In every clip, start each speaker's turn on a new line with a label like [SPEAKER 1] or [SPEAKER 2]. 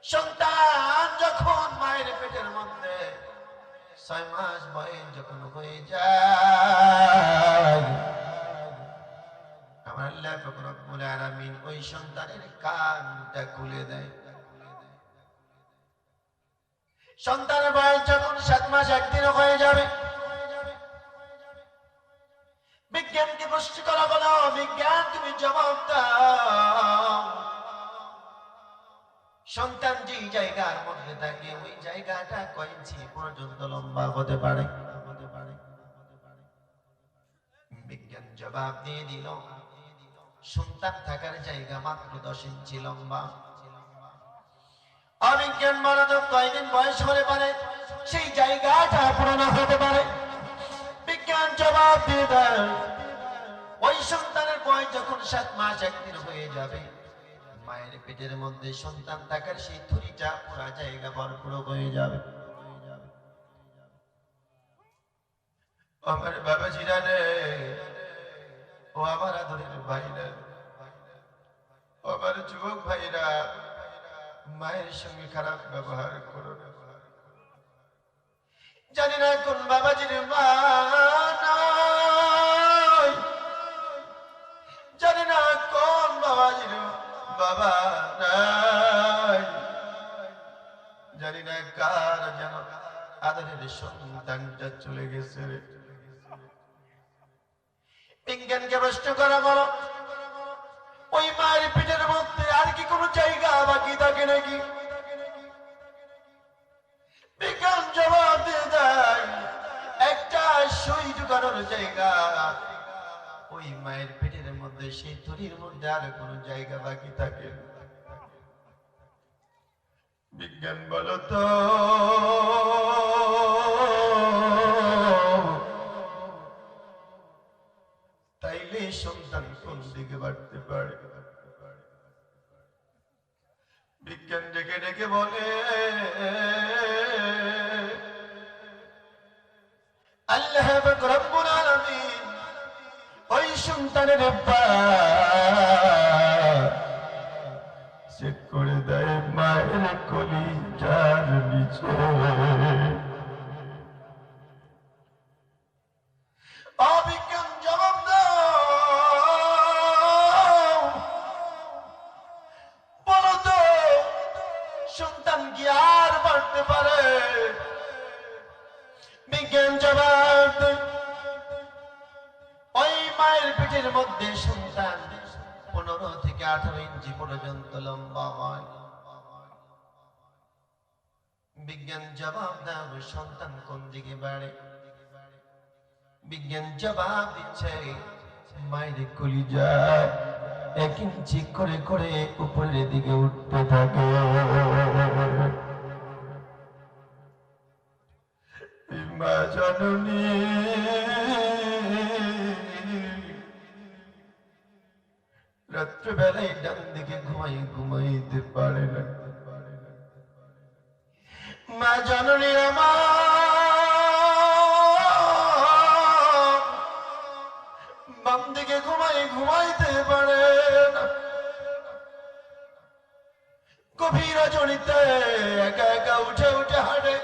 [SPEAKER 1] সন্তান যখন মায়ের পেটের মধ্যে 6 মাস বয়স যখন হয়ে যায়, আমার আল্লাহ পাক রব্বুল আলামিন ওই সন্তানের কানটা খুলে দেয়। সন্তানের বয়স যখন 7 মাস 1 দিন হয়ে যাবে, বিজ্ঞানকে প্রশ্ন করা হলো, বিজ্ঞান তুমি জবাব দাও, সন্তান যেই জায়গার মধ্যে থাকে ওই জায়গাটা কয় ইঞ্চি পর্যন্ত লম্বা হতে পারে? বিজ্ঞান জবাব দিয়ে দিল, সন্তান থাকার জায়গা মাত্র 10 ইঞ্চি লম্বা। অবিজ্ঞান বলে তো কয়দিন বয়স হলে পারে সেই জায়গাটা পূরণ হতে পারে? বিজ্ঞান জবাব দিয়ে দেয়, ওই সন্তানের বয়স যখন 7 মাস 1 দিন হয়ে যাবে, মায়ের পেটের মধ্যে সন্তান থাকার সেই থুরিটা পুরা জায়গা ভরপুর হয়ে যাবে। আমার বাবাজিরা রে, ও আমার আদরের ভাইরা, ও আমার যুবক ভাইরা, মায়ের সঙ্গে খারাপ ব্যবহার করো না। জানি না কোন বাবাজির মা নাই, জানি না কোন বাবাজির বাবা নাই, জানি না কার যেন আদরের সন্তানটা চলে গেছে। বিজ্ঞানকে প্রশ্ন করা বলো, ওই মায়ের পেটের মধ্যে আর কি কোনো জায়গা বাকি থাকে নাকি? বিজ্ঞান জবাব দিয়ে দেয়, একটা সুই ঢুকানোর জায়গা ওই মায়ের পেটের মধ্যে, সেই থুরির মধ্যে আর কোনো জায়গা বাকি থাকে না। বিজ্ঞান বলো তো, তাইলে সন্তান কোন দিকে বাড়তে পারে? বিজ্ঞান ডেকে ডেকে বলে, আল্লাহ পাক রব্বুল আলামিন ওই সন্তানের সেট করে দেয় মায়ের কলিজার নিচে। অবিজ্ঞান জবাব দাও, বলো তো সন্তান কি আর বাড়তে পারে? বিজ্ঞান জবাব, ওই মায়ের পেটের মধ্যে সন্তান 15 থেকে 18 ইঞ্চি পর্যন্ত লম্বা হয়। বিজ্ঞান জবাব দাও, সন্তান কোন দিকে বাড়ে? বিজ্ঞান জবাব দিচ্ছে, মায়ের কলিজা 1 ইঞ্চি করে করে উপরের দিকে উঠতে থাকে। মা জননী রাত্রিবেলায় ডান দিকে ঘুমাইতে পারে না। মা জননী আমার বাম দিকে ঘুমাইতে পারে না। গভীর রজনীতে একা একা উঠে উঠে হাঁটে।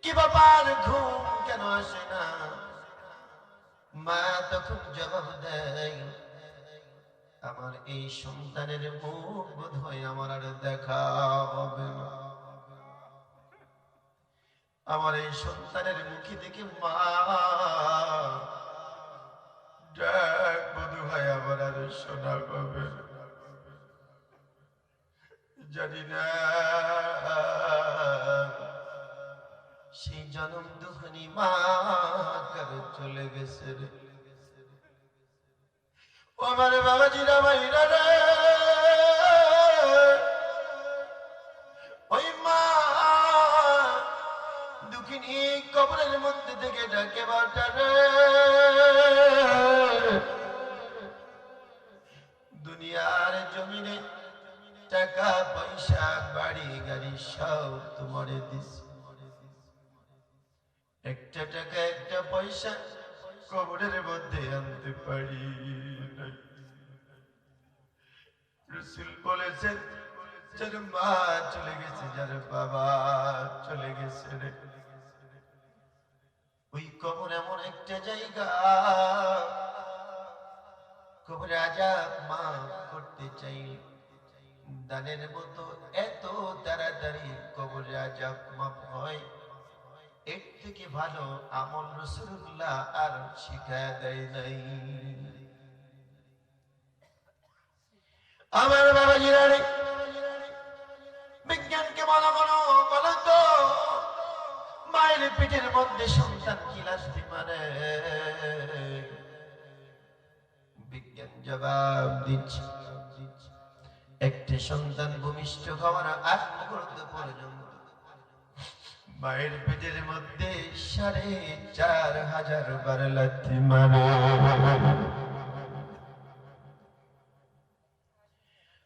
[SPEAKER 1] কি ব্যাপার, ঘুম কেন আসে না? মা তখন জবাব দেয়, আমার এই সন্তানের মুখ বোধ হয় আমার আর দেখা হবে না। আমার এই সন্তানের মুখে দেখে মা ডাক বোধ হয় আমার আর শোনা হবে না। জানি না সেই জনম দুখানি মা কারে চলে গেছে রে। ও আমার বাবাজিরা ভাইরা রে, ওই মা দুঃখিনী কবরের মধ্যে থেকে ডাকে বাটা রে, দুনিয়ার জমিনে টাকা পয়সা বাড়ি গাড়ি সব তোমারে দিস, একটা টাকা একটা পয়সা কবরের মধ্যে আনতে পারি নাই। রাসূল বলেছেন, যার মা চলে গেছে, যার বাবা চলে গেছে রে, ওই কবর এমন একটা জায়গা, কবরে আযাব মাফ করতে চাই দানের মতো এত তাড়াতাড়ি কবরে আযাব মাফ হয়, এর থেকে ভালো আমল রাসূলুল্লাহ আর শিখায়া দেয় নাই। আমার বাবাজিরা রে, বিজ্ঞানকে বলো বলো বলো তো, মায়ের পেটের মধ্যে সন্তান কি লাথি মারে? বিজ্ঞান জবাব দিচ্ছে, একটি সন্তান ভূমিষ্ঠ হওয়ার আগ মুহূর্ত পর্যন্ত মায়ের পেটের মধ্যে ৪,৫০০ বার লাথি মারে।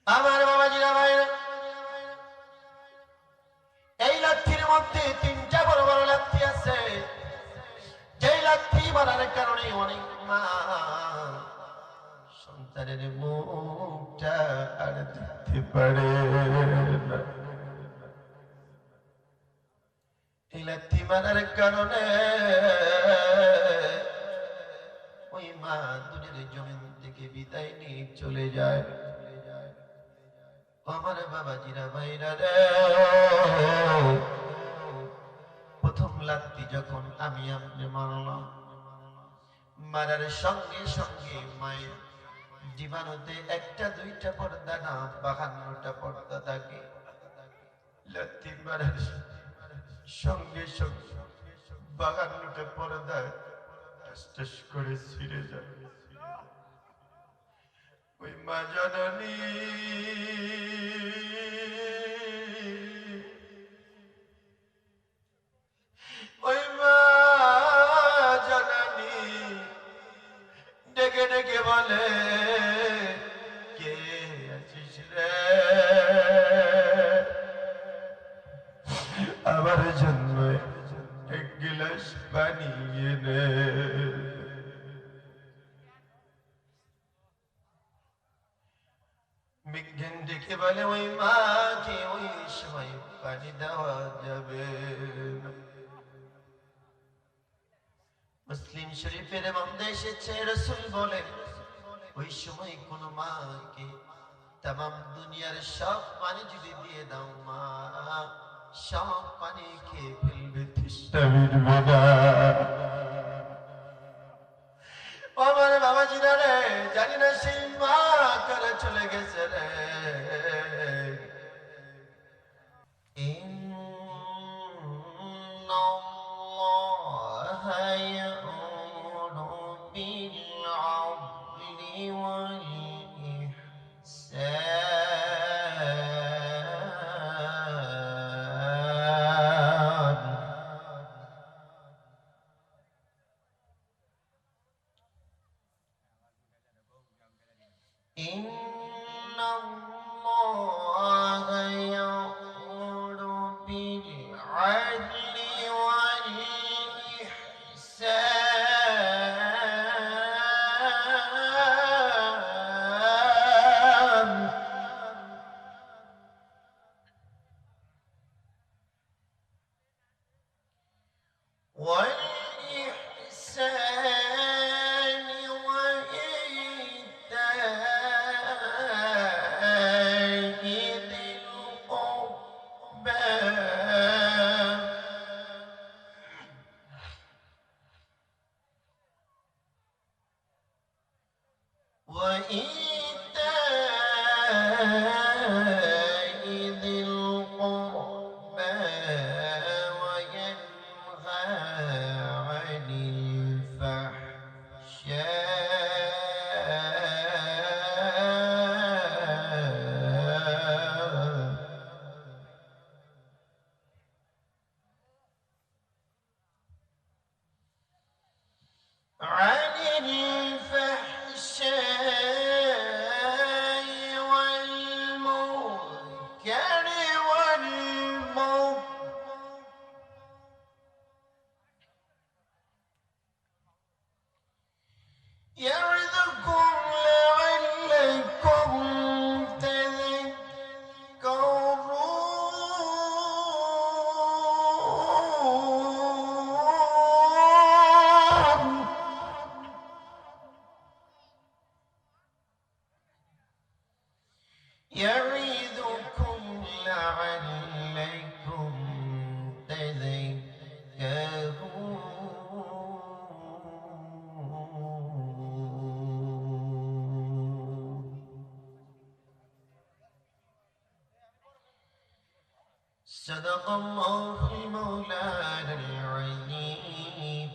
[SPEAKER 1] আমার বাবাজিরা ভাইরা, এই লাথির মধ্যে ৩টা বড় বড় লাথি আছে, যেই লাথি মারার কারণে অনেক মা সন্তানের মুখটা আর দেখতে পারে না। এই লাথি মারার কারণে ওই মা দুনিয়ার জমিন থেকে বিদায় নিয়ে চলে যায়। আমার বাবাজিরা ভাইরা রে, প্রথম লাথি যখন আমি আপনি মারলাম, মারার সঙ্গে সঙ্গে মায়ের জীবাণুতে ১টা ২টা পর্দা না ৫২টা পর্দা থাকে। লাথি মারার সঙ্গে সঙ্গে ৫২টা পর্দা টেস করে ছিঁড়ে যায়। ওই মা জননী ওই মা জননী ডেকে ডেকে বলে, কে আছিস রে, আমার জন্য ১ গ্লাস পানি এনে। বিজ্ঞান ডেকে বলে, ওই মাকে ওই সময় পানি দেওয়া যাবে না। মুসলিম শরীফের মধ্যে এসেছে, রাসূল বলেন, ওই সময় কোন মাকে তামাম দুনিয়ার সব পানি যদি দিয়ে দাও, মা সব পানি খেয়ে ফেলবে, তৃষ্ণা মিটবে না। আমার বাবাজিরা রে, জানি না সেই মা করে চলে গেছে রে। ইন্নাল্লাহা ইয়া'মুরু বিল 'আদলি ওয়াল ইহসান। ইন্নাল্লাহা ইয়া'মুরু বিল 'আদলি ওয়াল ইহসান। والإحسان وإيتاء ذي القربى ذي القربى وينهى عن الفحشاء والمنكر والبغي يعظكم لعلكم تذكرون. صدق الله مولانا العظيم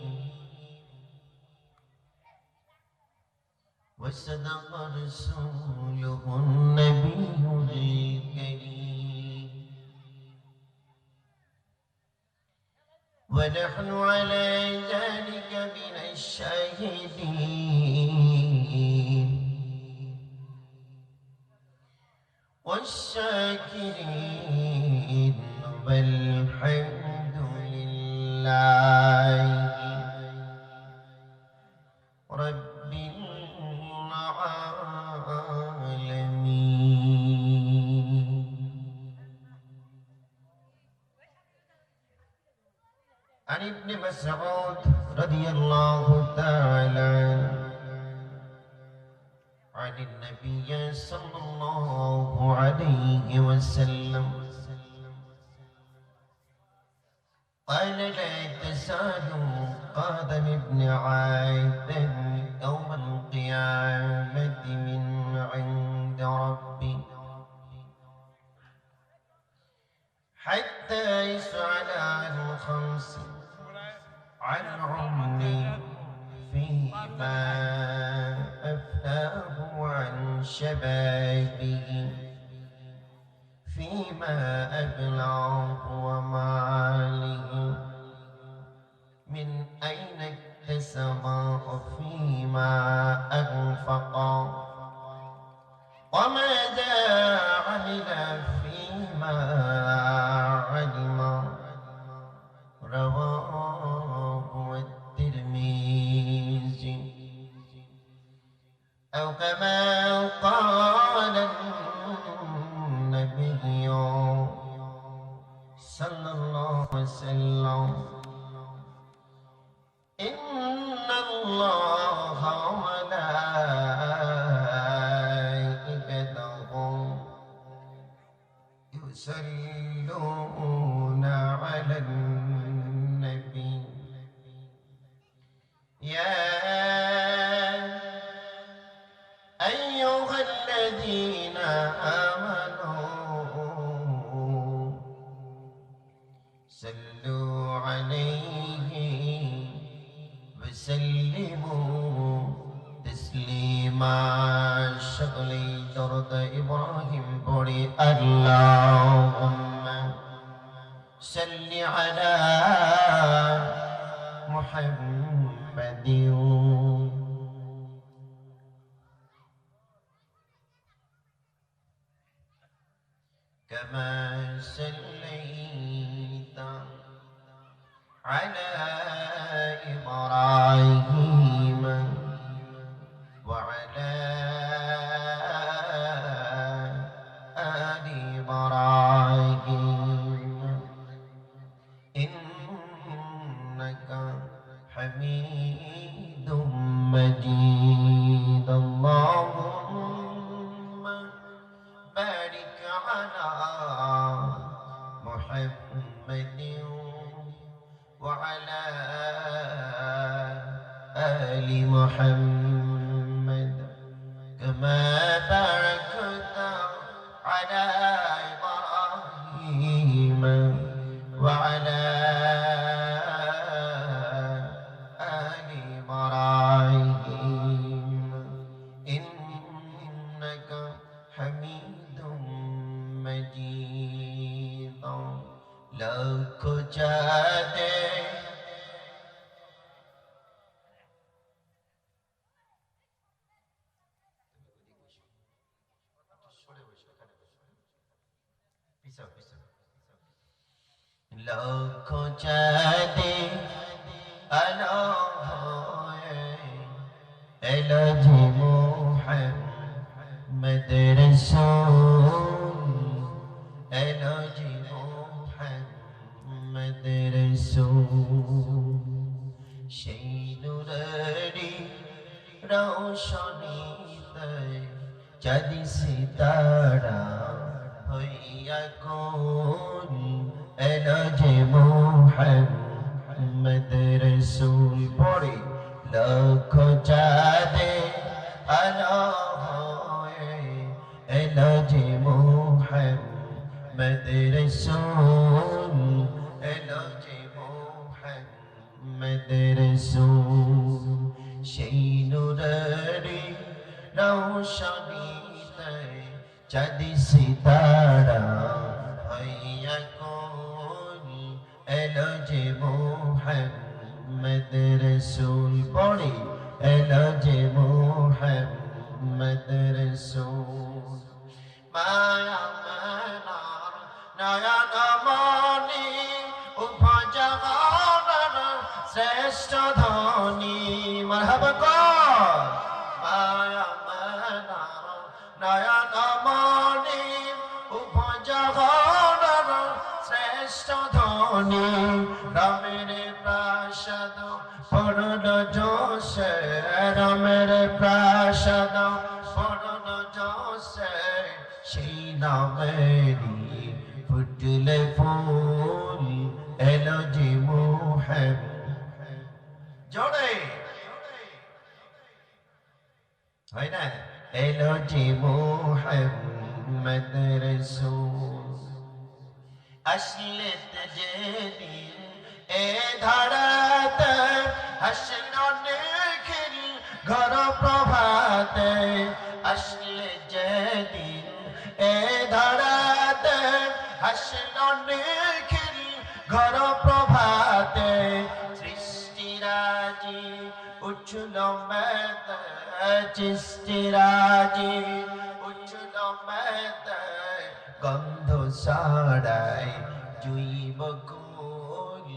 [SPEAKER 1] وصدق رسوله النبي الكريم ونحن على ذلك من الشاهدين والشاكرين والحمد لله رب العالمين. عن ابن مسعود رضي الله تعالى عنه عن النبي صلى الله عليه وسلم قال لا تزال قدم ابن آدم يوم القيامة من عند ربي حتى يسأل عن خمس عن عمري فيما أفناه عن شبابه فيما أبلغ وماله من أين اكتسب وفيما أنفق وماذا عمل فيما علم. رواه الترمذي أو كما قال النبي صلى الله عليه وسلم إن الله وملائكته يصلون على النبي يا أيها الذين آمنوا صلوا عليه وسلموا تسليما. شغلي درد إبراهيم بوري اللهم صل على محمد كما صليت على إبراهيم وعلى آل إبراهيم إنك حميد مجيد. اللهم بارك على محمد وعلى آل محمد كما باركت على إبراهيم وعلى آل إبراهيم إنك حميد مجيد. لك جادے لك جادے الہ محمد رسول الہ محمد رسول সেই নূরেরই রোশনীতে চাঁদ সিতারা হইয়া কোন এলো যে মুহাম্মদ রাসূল পড়ে লক্ষ চাঁদে আলো হয়ে এলো যে মুহাম্মদ রসূল এলো যে মোহাম্মদ রসূল সেই নূরেরই রৌশনীতে চাঁদ সিতারা হইয়া কোন এলো যে মোহাম্মদ রসূল পড়ে এলো যে মোহাম্মদ রসূল মায়া মনা নয়ন মনি উপজগণের শ্রেষ্ঠ ধনী মারহাবা কর মায়া মনা নয়ন মনি উপজগণের শ্রেষ্ঠ ধনী রামের প্রাসাদ পূর্ণ জোশে রামের প্রাসাদ পূর্ণ জোশে সেই নামেরি ফুটলে ফুল এলো যে মোহাম্মদ জোরে হয় না এলো যে মোহাম্মদ রসূল আসলে যেদিন এ ধারাতে হাসল নিখিল ঘর প্রভাতে আসলে যেদিন এ ধারাতে হাসল নিখিল ঘর প্রভাতে সৃষ্টিরাজি উঠল মেতে সৃষ্টিরাজি উঠল মেতে গন্ধ সাড়াই জুইব কুল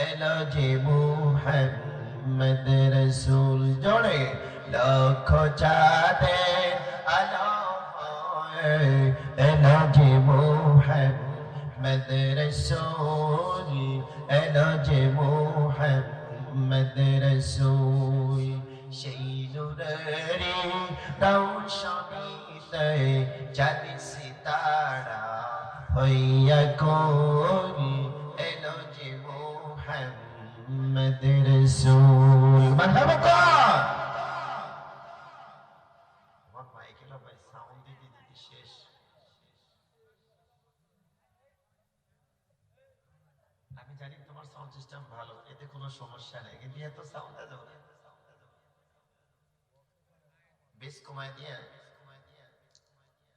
[SPEAKER 1] এলো যে মোহাম্মদ রসূল জোরে লক্ষ চাঁদে আলো এলো যে মোহাম্মদ রসূল এলো যে মোহাম্মদ রসূল সেই নূরেরি রৌশনীতে চাঁদ সিতারা হইয়া কোন এলো যে মোহাম্মদ রসূল মারহাবা কর আমার মাইকে লো ভাই সাউন্ড দিতে দিতে শেষ আমি জানি তোমার সাউন্ড সিস্টেম ভালো এতে কোনো সমস্যা নেই কিন্তু এত সাউন্ড দাও না বেশ কমায় দিয়ে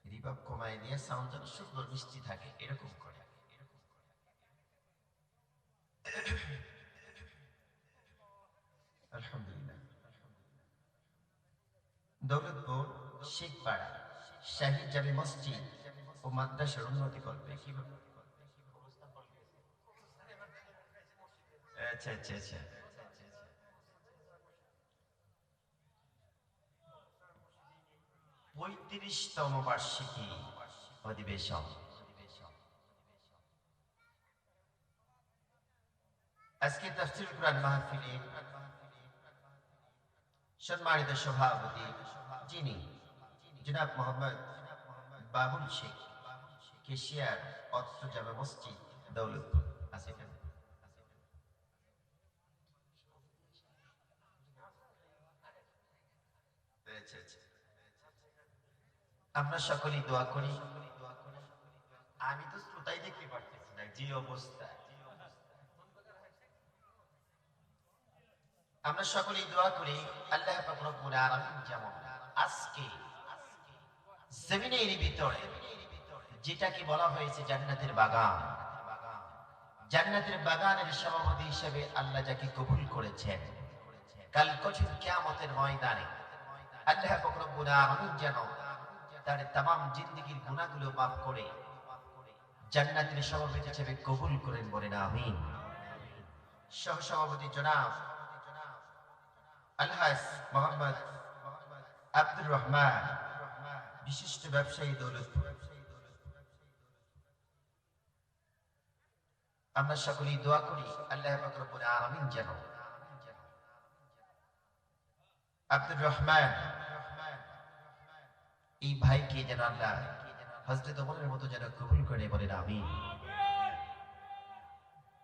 [SPEAKER 1] রিভার্ব কমায় দিয়ে সাউন্ড যেন সুন্দর মিষ্টি থাকে এরকম করে আলহামদুলিল্লাহ দৌলতপুর শেখপাড়া শাহী জামে মসজিদ ও মাদ্রাসার উন্নতি করবে কিভাবে আচ্ছা আচ্ছা আচ্ছা ৩৫তম বার্ষিকী অধিবেশন আজকে তাফসীর কুরআন মাহফিলে সম্মানিত সভাপতি যিনি জনাব মোহাম্মদ বাবুল শেখ কেশিয়ার অত্র জামে মসজিদ দৌলতপুর আছে আমরা সকলেই দোয়া করি আমি তো শ্রোতাই দেখতে পারতেছি না যে অবস্থা আমরা সকলেই দোয়া করি আল্লাহ পাক রব্বুল আলামিন যেমন আজকে জমিনের ভিতরে যেটাকে বলা হয়েছে জান্নাতের বাগান জান্নাতের বাগানের সভাপতি হিসেবে আল্লাহ যাকে কবুল করেছেন কাল কঠিন কিয়ামতের ময়দানে আল্লাহ পাক রব্বুল আলামিন যেন তার तमाम জিন্দেগীর গুনাহগুলো মাফ করে জান্নাতের সভাপতি হিসেবে কবুল করেন বলেন আমিন সহ সভাপতি জনাব আলহাজ মোহাম্মদ আব্দুর রহমান বিশিষ্ট ব্যবসায়ী দৌলতপুর আমরা সকলেই দোয়া করি আল্লাহ পাক রব্বুল আলামিন যেন আব্দুর রহমান এই ভাইকে যেন আল্লাহ হযরত ওমরের মতো যেন কবুল করে বলেন আমিন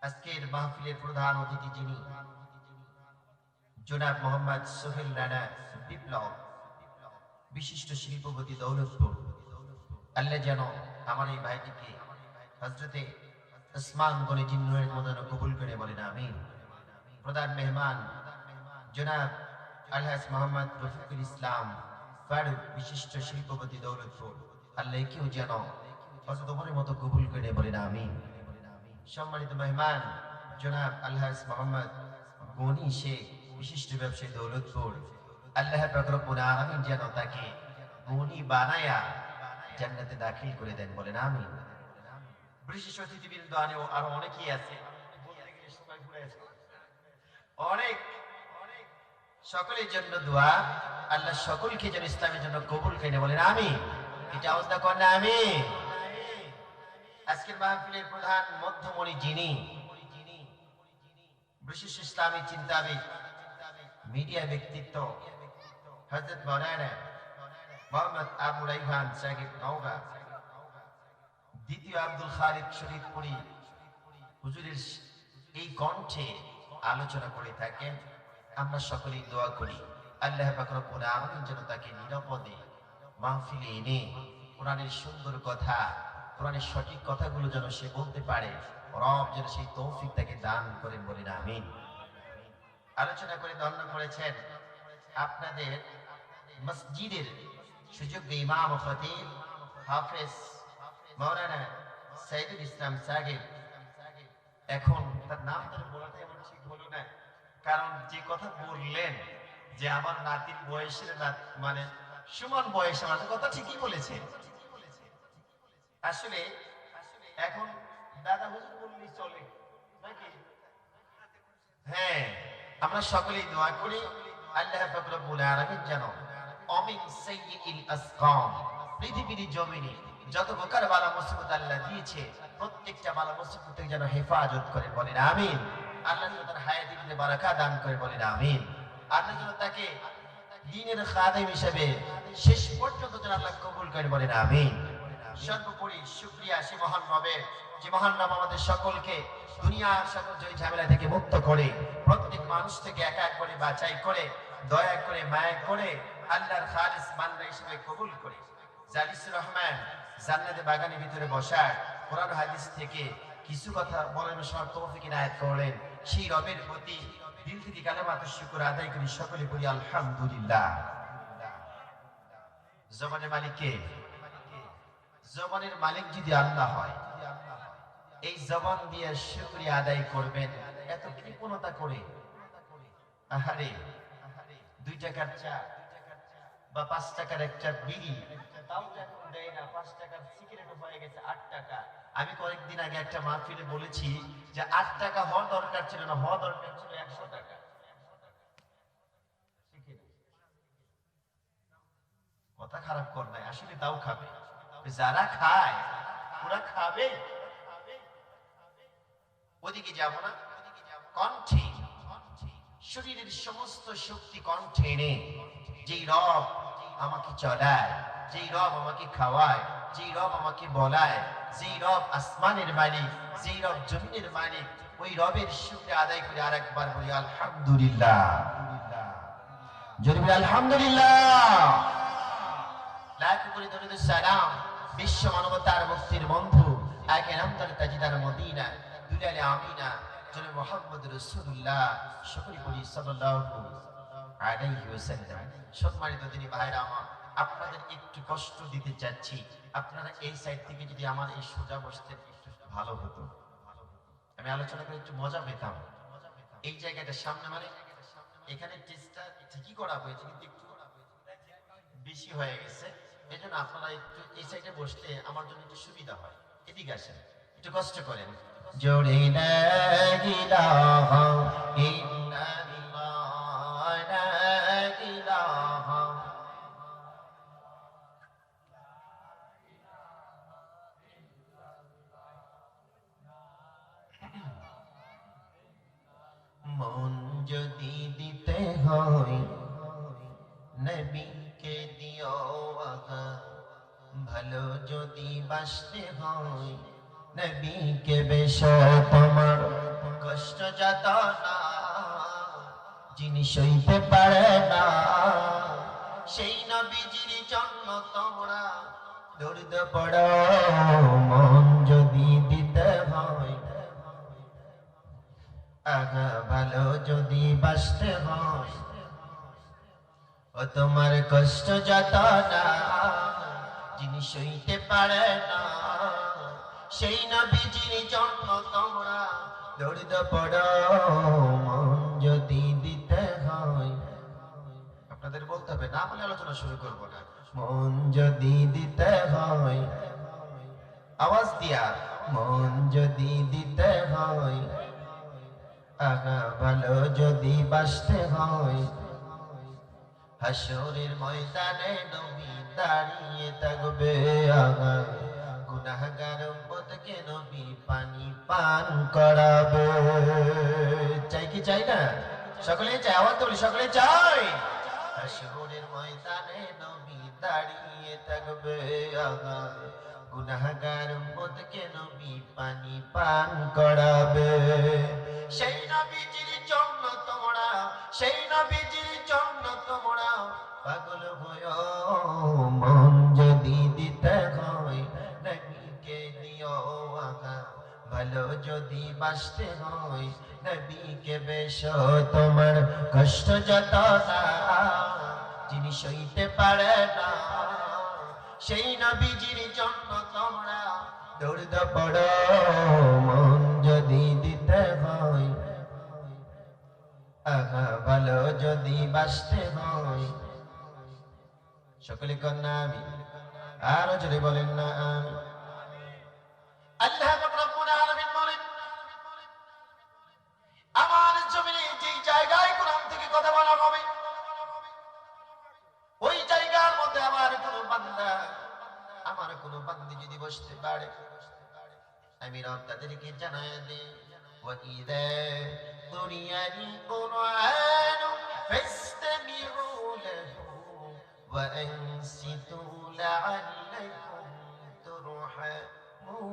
[SPEAKER 1] আজকের মাহফিলের প্রধান অতিথি যিনি জনাব মোহাম্মদ সোহেল রানা বিপ্লব বিশিষ্ট শিল্পপতি দৌলতপুর আল্লাহ যেন আমার এই ভাইটিকে হযরতে উসমান গনি জিন্নুরের মদন কবুল করে বলেন আমিন। প্রধান মেহমান জনাব আলহাজ মোহাম্মদ রফিকুল ইসলাম ফারুক বিশিষ্ট শিল্পপতি দৌলতপুর, আল্লাহ কেউ যেন হযরত ওমরের মতো কবুল করে বলেন আমিন। সম্মানিত মেহমান জনাব আলহাজ মোহাম্মদ গনি শেখ বিশিষ্ট ব্যবসায়ী দৌলতপুর, আল্লাহ পাক রব্বুল আলামিন যেন তাকে গনি বানায়া জান্নাতে দাখিল করে দেন বলেন আমিন। বিশেষ অতিথিবৃন্দ আরো অনেকেই আছে, অনেক সকলের জন্য দোয়া, আল্লাহ সকলকে যেন ইসলামের জন্য কবুল করে বলেন আমিন। এটা আওয়াজটা করেন না আমিন। আজকের মাহফিলের প্রধান মধ্যমণি যিনি বিশিষ্ট ইসলামী চিন্তাবিদ মিডিয়া ব্যক্তিত্ব হযরত মাওলানা মোহাম্মদ আবু রাইহান সাহেব নওগাঁ, দ্বিতীয় আব্দুল খালিদ শরীফপুরি হুজুরের এই কণ্ঠে আলোচনা করে থাকেন। আমরা সকলেই দোয়া করি আল্লাহ পাক রব্বুল আলামিন যেন তাকে নিরাপদে মাহফিলে এনে কোরআনের সুন্দর কথা, কোরআনের সঠিক কথাগুলো যেন সে বলতে পারে, রব যেন সেই তৌফিক তাকে দান করেন বলেন আমিন। আলোচনা করে ধন্য করেছেন আপনাদের মসজিদের সুযোগ্য ইমাম ও খতিব হাফেজ মাওলানা সাইদুল ইসলাম সাহেব। এখন তার নাম ধরে বলাটা এমন ঠিক হলো না, কারণ যে কথা বললেন যে আমার নাতির বয়সের মানে সমান বয়স, আমার কথা ঠিকই বলেছে। আসলে এখন দাদা হুজুর বললেই চলে নাকি? হ্যাঁ, আমরা সকলেই দোয়া করি আল্লাহ পাক রব্বুল আলামিন যেন অমিন সাইয়্যিল আসকাম, পৃথিবীর জমিনে যত প্রকার বালা মুসিবত আল্লাহ দিয়েছে প্রত্যেকটা বালা মুসিবত থেকে যেন হেফাজত করে বলেন আমিন। আল্লাহ যেন তার হায়াতে বারাকা দান করে বলেন আমিন। আল্লাহ যেন তাকে দ্বীনের খাদেম হিসেবে শেষ পর্যন্ত যেন আল্লাহ কবুল করে বলেন আমিন। সর্বোপরি শুকরিয়া সে মহান রবের, যে মহান রব আমাদের সকলকে দুনিয়ার সকল জয় ঝামেলা থেকে মুক্ত করে প্রত্যেক মানুষ থেকে এক এক করে বাছাই করে দয়া করে মায়া করে আল্লাহর খালিস বান্দা হিসেবে কবুল করে জালিস রহমান জান্নাতে বাগানের ভিতরে বসার কোরআন হাদিস থেকে কিছু কথা বলার সময় তৌফিক ইনায়াত করলেন। সেই রবের প্রতি দিল থেকে কালেমাতুর শুকর আদায় করি, সকলে বলি আলহামদুলিল্লাহ। জবানের মালিক কে? জবানের মালিক যদি আল্লাহ হয়, এই জবান দিয়ে শুকরিয়া আদায় করবেন এত কৃপণতা করে। আহারে 2 টাকার চা বা 5 টাকার একটা বিড়ি তাও যখন দেয় না, 5 টাকার সিগারেট হয়ে গেছে 8 টাকা। আমি কয়েকদিন আগে একটা মাহফিলে বলেছি যে 8 টাকা হওয়ার দরকার ছিল না, হওয়া দরকার ছিল 100 টাকা। কথা খারাপ কর নাই, আসলে তাও খাবে, যারা খায় ওরা খাবে। ওদিকে যাব না, কণ্ঠে শরীরের সমস্ত শক্তি কণ্ঠে এনে যেই রব আমাকে চলায়, যেই রব আমাকে খাওয়ায়, যেই রব আমাকে বলায়, যেই রব আসমানের মালিক, যেই রব জমিনের মালিক, ওই রবের শুকরিয়া আদায় করে আরেকবার বলি আলহামদুলিল্লাহ। জোরে বলি আলহামদুলিল্লাহ। লাখ কোটি দরুদ সালাম বিশ্ব মানবতার মুক্তির বন্ধু আগে নামদার তাজিদার মদিনা দুলালে আমিনা জনাব মুহাম্মদ রাসূলুল্লাহ সকলে বলি সাল্লাল্লাহু আলাইহি ওয়াসাল্লাম। সম্মানিত দিনী ভাইরা আমার, আপনাদের একটু কষ্ট দিতে চাচ্ছি, আপনারা এই সাইড থেকে যদি আমার এই সোজা বসতেন একটু ভালো হতো, আমি আলোচনা করে একটু মজা পেতাম। এই জায়গাটা সামনে মানে এখানে টেস্টটা ঠিকই করা হয়েছে কিন্তু একটু বেশি হয়ে গেছে, এই জন্য আপনারা একটু এই সাইডে বসলে আমার জন্য একটু সুবিধা হয়। এদিকে আসেন, একটু কষ্ট করেন। জোরে লা ইলাহা ইল্লাল্লাহ লা ইলাহা মন যদি দিতে হয় নবীকে দিও আকা, ভালো যদি বাসতে হয় নবীকে বেশো, তোমার কষ্ট যাতনা যিনি সইতে পারে না সেই নবীজির জন্য তোমরা দরুদ পড়ো। মন যদি আগা ভালো যদি বাঁচতে হয়, ও তোমার কষ্ট যত না যিনি সইতে পারে না, সেই নবীজির জন্য তোমরা দৌড় পড়ো। মন যদি দিতে হয়, আপনাদের বলতে হবে, না বলে আলোচনা শুরু করবো না। মন যদি দিতে হয়, আওয়াজ দিয়া, মন যদি দিতে হয়, আগা ভালো যদি বাঁচতে হয়, হাসরের ময়দানে নবী দাঁড়িয়ে থাকবে। আগা গুনাহগার উম্মতকে নবী পানি পান করাবে। চাই কি চাই না? সকলে চাই, আওয়াজ তুলি, সকলে চাই। হাসরের ময়দানে নবী দাঁড়িয়ে থাকবে। আগা গুনাহগার উম্মতকে নবী পানি পান করাবে। সেই নবীজির জন্য তোমরা, সেই নবীজির জন্য তোমরা পাগল হয়ো। মন যদি দিতে হয়, নবীকে দিও। আগা ভালো যদি বাঁচতে হয়, নবীকে বেশো। তোমার কষ্ট যত না যিনি সইতে পারে না, সেই নবীজির জন্য তোমরা দৌড় পড়ো। মন যদি দিতে হয়, আগা ভালো যদি বাঁচতে হয়, সকলে কন্যা আমি, আরো জোরে বলেন না আমি। আল্লাহ রাব্বুল আলামিন বলেন, আমার জমিনে যেই জায়গায় কোরআন থেকে কথা বলা হবে, ওই জায়গার মধ্যে আমার কোনো বান্দা, আমার কোনো বান্দি যদি বসতে পারে, আমি রব তাদেরকে জানায় দিই, ওয়াইদা কুরিয়াল কুরআন ফাসতামিউ লাহু ওয়া আনসিতু লাআল্লাকুম তুরহামুন।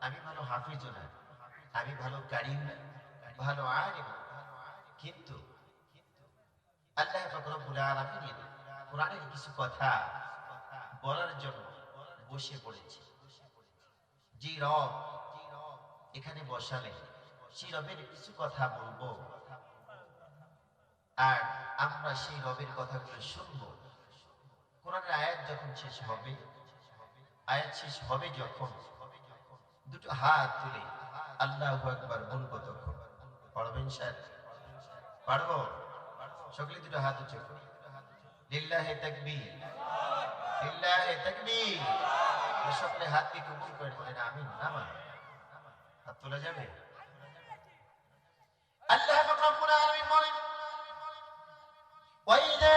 [SPEAKER 1] আমি ভালো হাফিজ না, আমি ভালো কারিম না, ভালো আলিম, কিন্তু আল্লাহ পাক রব্বুল আলামিন কোরআনের কিছু কথা বলার জন্য বসে পড়েছে। যে রব এখানে বসালে, সেই রবের কিছু কথা বলবো, আর আমরা সেই রবের কথাগুলো শুনবো। কোরআনের আয়াত যখন শেষ হবে, আয়াত শেষ হবে যখন, দুটো হাত তুলে আল্লাহু আকবার বলবো, তখন পড়বেন স্যার? পারবো? সকলে দুটো হাত উঁচু করে লিল্লাহি তাকবীর, লিল্লাহি তাকবীর। সকলে হাতকে কবুল করে বলেন আমিন। নামান হাত তোলা যাবে? আল্লাহ রাব্বুল আলামিন বলেন, ওয়াইদা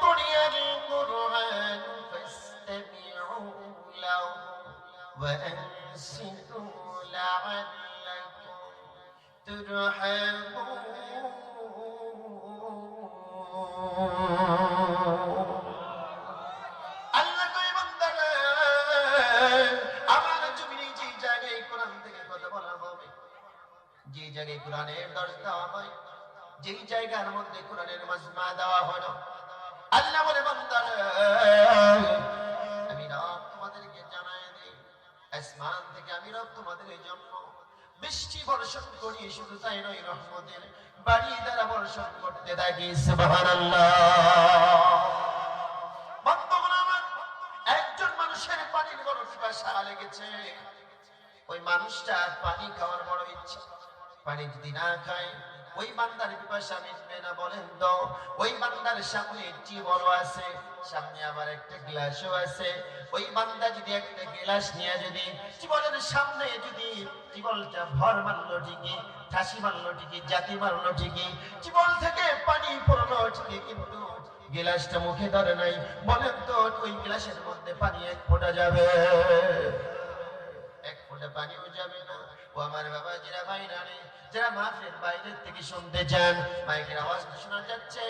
[SPEAKER 1] কুরিয়াল কুরআন ফাসতামিউ লাহু ওয়া আনসিতু লাআল্লাকুম তুরহামুন। আল্লাহ কই বান্দারা, আমার জমিনে যে জায়গায় কোরআন থেকে কথা বলা হবে, যে জায়গায় কোরআনের দর্শ দেওয়া হয়, যেই জায়গার মধ্যে কোরআনের মাজমা দেওয়া হলো, আল্লাহ বলে বান্দারা, আমি রব তোমাদেরকে জানায় দেই, আসমান থেকে আমি রব তোমাদের জন্য বৃষ্টি বর্ষণ করি। শুধু তাই নয়, রহমতের বাড়ি দ্বারা বর্ষণ করতে থাকি। সুবহানাল্লাহ। বন্ধুগণ আমার, একজন মানুষের পানির বড় পিপাসা লেগেছে, ওই মানুষটা পানি খাওয়ার বড় ইচ্ছা। পানি যদি না খায়, ওই বান্দার পিপাসা মিটবে না। বলেন তো, ওই বান্দার সামনে টিউবওয়েল আছে, সামনে আবার একটা গ্লাসও আছে। ওই বান্দা যদি একটা গ্লাস নিয়ে যদি টিউবওয়েলের সামনে যদি টিউবওয়েলটা ভর মারলো ঠিকই, ঠাসি মারলো ঠিকই, জাতি মারলো ঠিকই, টিউবওয়েল থেকে পানি পড়লো ঠিকই, কিন্তু গ্লাসটা মুখে ধরে নাই। বলেন তো, ওই গ্লাসের মধ্যে পানি এক ফোঁটা যাবে? এক ফোঁটা পানিও যাবে না। ও আমার বাবা, যারা বাইরে, যারা মাহফিল বাইরের থেকে শুনতে চান, মাইকের আওয়াজ শোনা যাচ্ছে,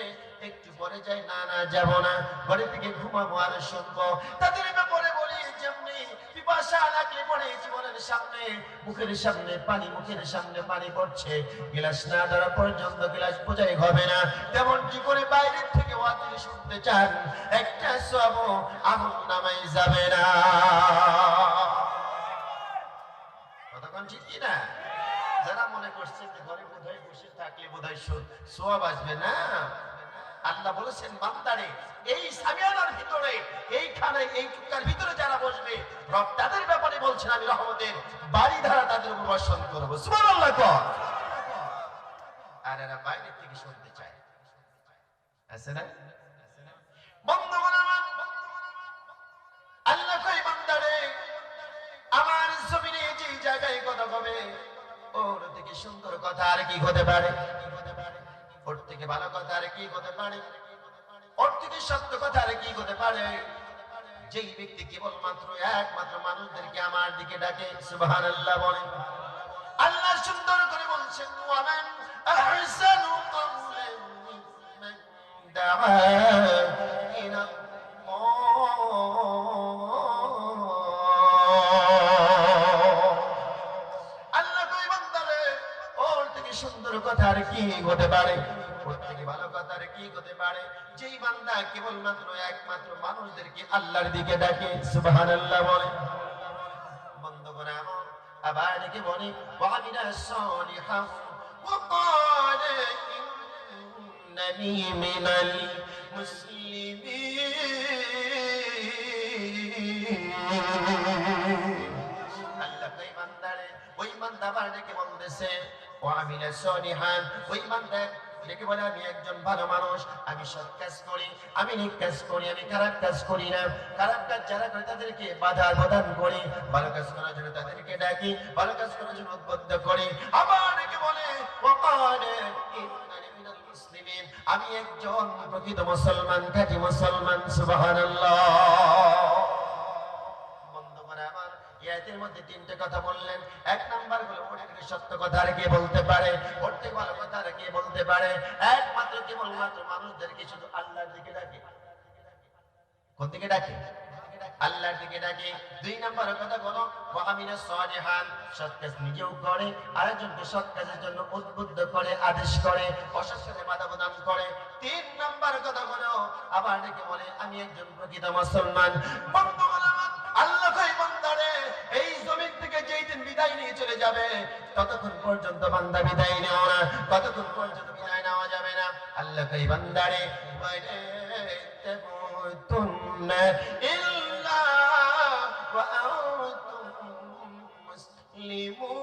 [SPEAKER 1] একটু পরে যাই, না না যাব না, ঘরে থেকে ঘুমাবো আর শুনবো। তাদের ব্যাপারে বলি, যেমনি পিপাসা লাগলে পড়ে জীবনের সামনে, মুখের সামনে পানি, মুখের সামনে পানি পড়ছে, গ্লাস না ধরা পর্যন্ত গ্লাস বোঝাই হবে না। তেমন কি করে বাইরের থেকে ওয়াজ শুনতে চান, একটা সওয়াব আমল নামায় যাবে না। ঠিক কি না? যারা মনে করছেন যে ঘরে বোধহয় বসে থাকলে বোধহয় সোয়াব আসবে না, আল্লাহ বলেছেন বান্দারে এই সামিয়ানার ভিতরে, এইখানে এই টুকার ভিতরে যারা বসবে রব তাদের ব্যাপারে বলছেন আমি রহমতের বাড়ি ধারা তাদের উপর বর্ষণ করবো। সুবহানাল্লাহ কর। আর এরা বাইরে থেকে শুনতে চায়, আছে না? বন্ধুগণ আমার, আল্লাহ কই বান্দারে আমার জমিনে যে জায়গায় কথা হবে ওর থেকে সুন্দর কথা আর কি হতে পারে? ওর থেকে ভালো কথা আর কি হতে পারে? ওর থেকে সত্য কথা আর কি হতে পারে? যেই ব্যক্তি কেবলমাত্র একমাত্র মানুষদেরকে আমার দিকে ডাকে, সুবহানাল্লাহ বলে। আল্লাহ সুন্দর করে বলছেন ওয়ামান আহসানু কাওলান মিম্মান দাআ সুন্দর কথা আর কি হতে পারে? ওর থেকে ভালো কথা আর কি হতে পারে? যেই বান্দা কেবলমাত্র একমাত্র মানুষদেরকে আল্লাহর দিকে ডাকে, সুবহানাল্লাহ বলে। বন্ধুগণ আমার, আবার ডেকে বলে ওয়ামিনা সালিহান ওয়া ক্বালা ইন্নানি মিনাল মুসলিমিন। আল্লাহ কই বান্দারে, ওই বান্দা আবার ডেকে বলতেছে ওয়ামিনা সালিহান, ওই বান্দা ডেকে বলে আমি একজন ভালো মানুষ, আমি সৎ কাজ করি, আমি নেক কাজ করি, আমি খারাপ কাজ করি না। খারাপ কাজ যারা করে তাদেরকে বাধা প্রদান করি, ভালো কাজ করার জন্য তাদেরকে ডাকি, ভালো কাজ করার জন্য উদ্বুদ্ধ করি। আবার ডেকে বলে ওয়াকালে ইন্নানি মিনাল মুসলিমিন, আমি একজন প্রকৃত মুসলমান, খাঁটি মুসলমান, সুবহানাল্লাহ। এর মধ্যে তিনটে কথা বললেন। এক নাম্বার হলো ওর থেকে সত্য কথা আর কে বলতে পারে? ওর থেকে ভালো কথা আর কে বলতে পারে? একমাত্র কেবলমাত্র মানুষদেরকে শুধু আল্লাহর দিকে ডাকে। কোন দিকে ডাকে? আল্লাহর দিকে ডাকে। দুই নাম্বার কথা বলো ওয়ামিনা সালিহান, সৎ কাজ নিজেও করে, আরেকজনকে সৎ কাজের জন্য উদ্বুদ্ধ করে, আদেশ করে, অসৎ কাজে বাধা প্রদান করে। তিন নাম্বার কথা বলো আবার ডেকে বলে আমি একজন প্রকৃত মুসলমান। বন্ধুগণ আমার, আল্লাহ কই বান্দারে এই জমিন থেকে যেই দিন বিদায় নিয়ে চলে যাবে ততক্ষণ পর্যন্ত বান্দা বিদায় নেওয়া না, ততক্ষণ পর্যন্ত বিদায় নেওয়া যাবে না। আল্লাহ কই বান্দারে বাইরে তামুতুন্না ইল্লা ওয়া আনতুম মুসলিমুন।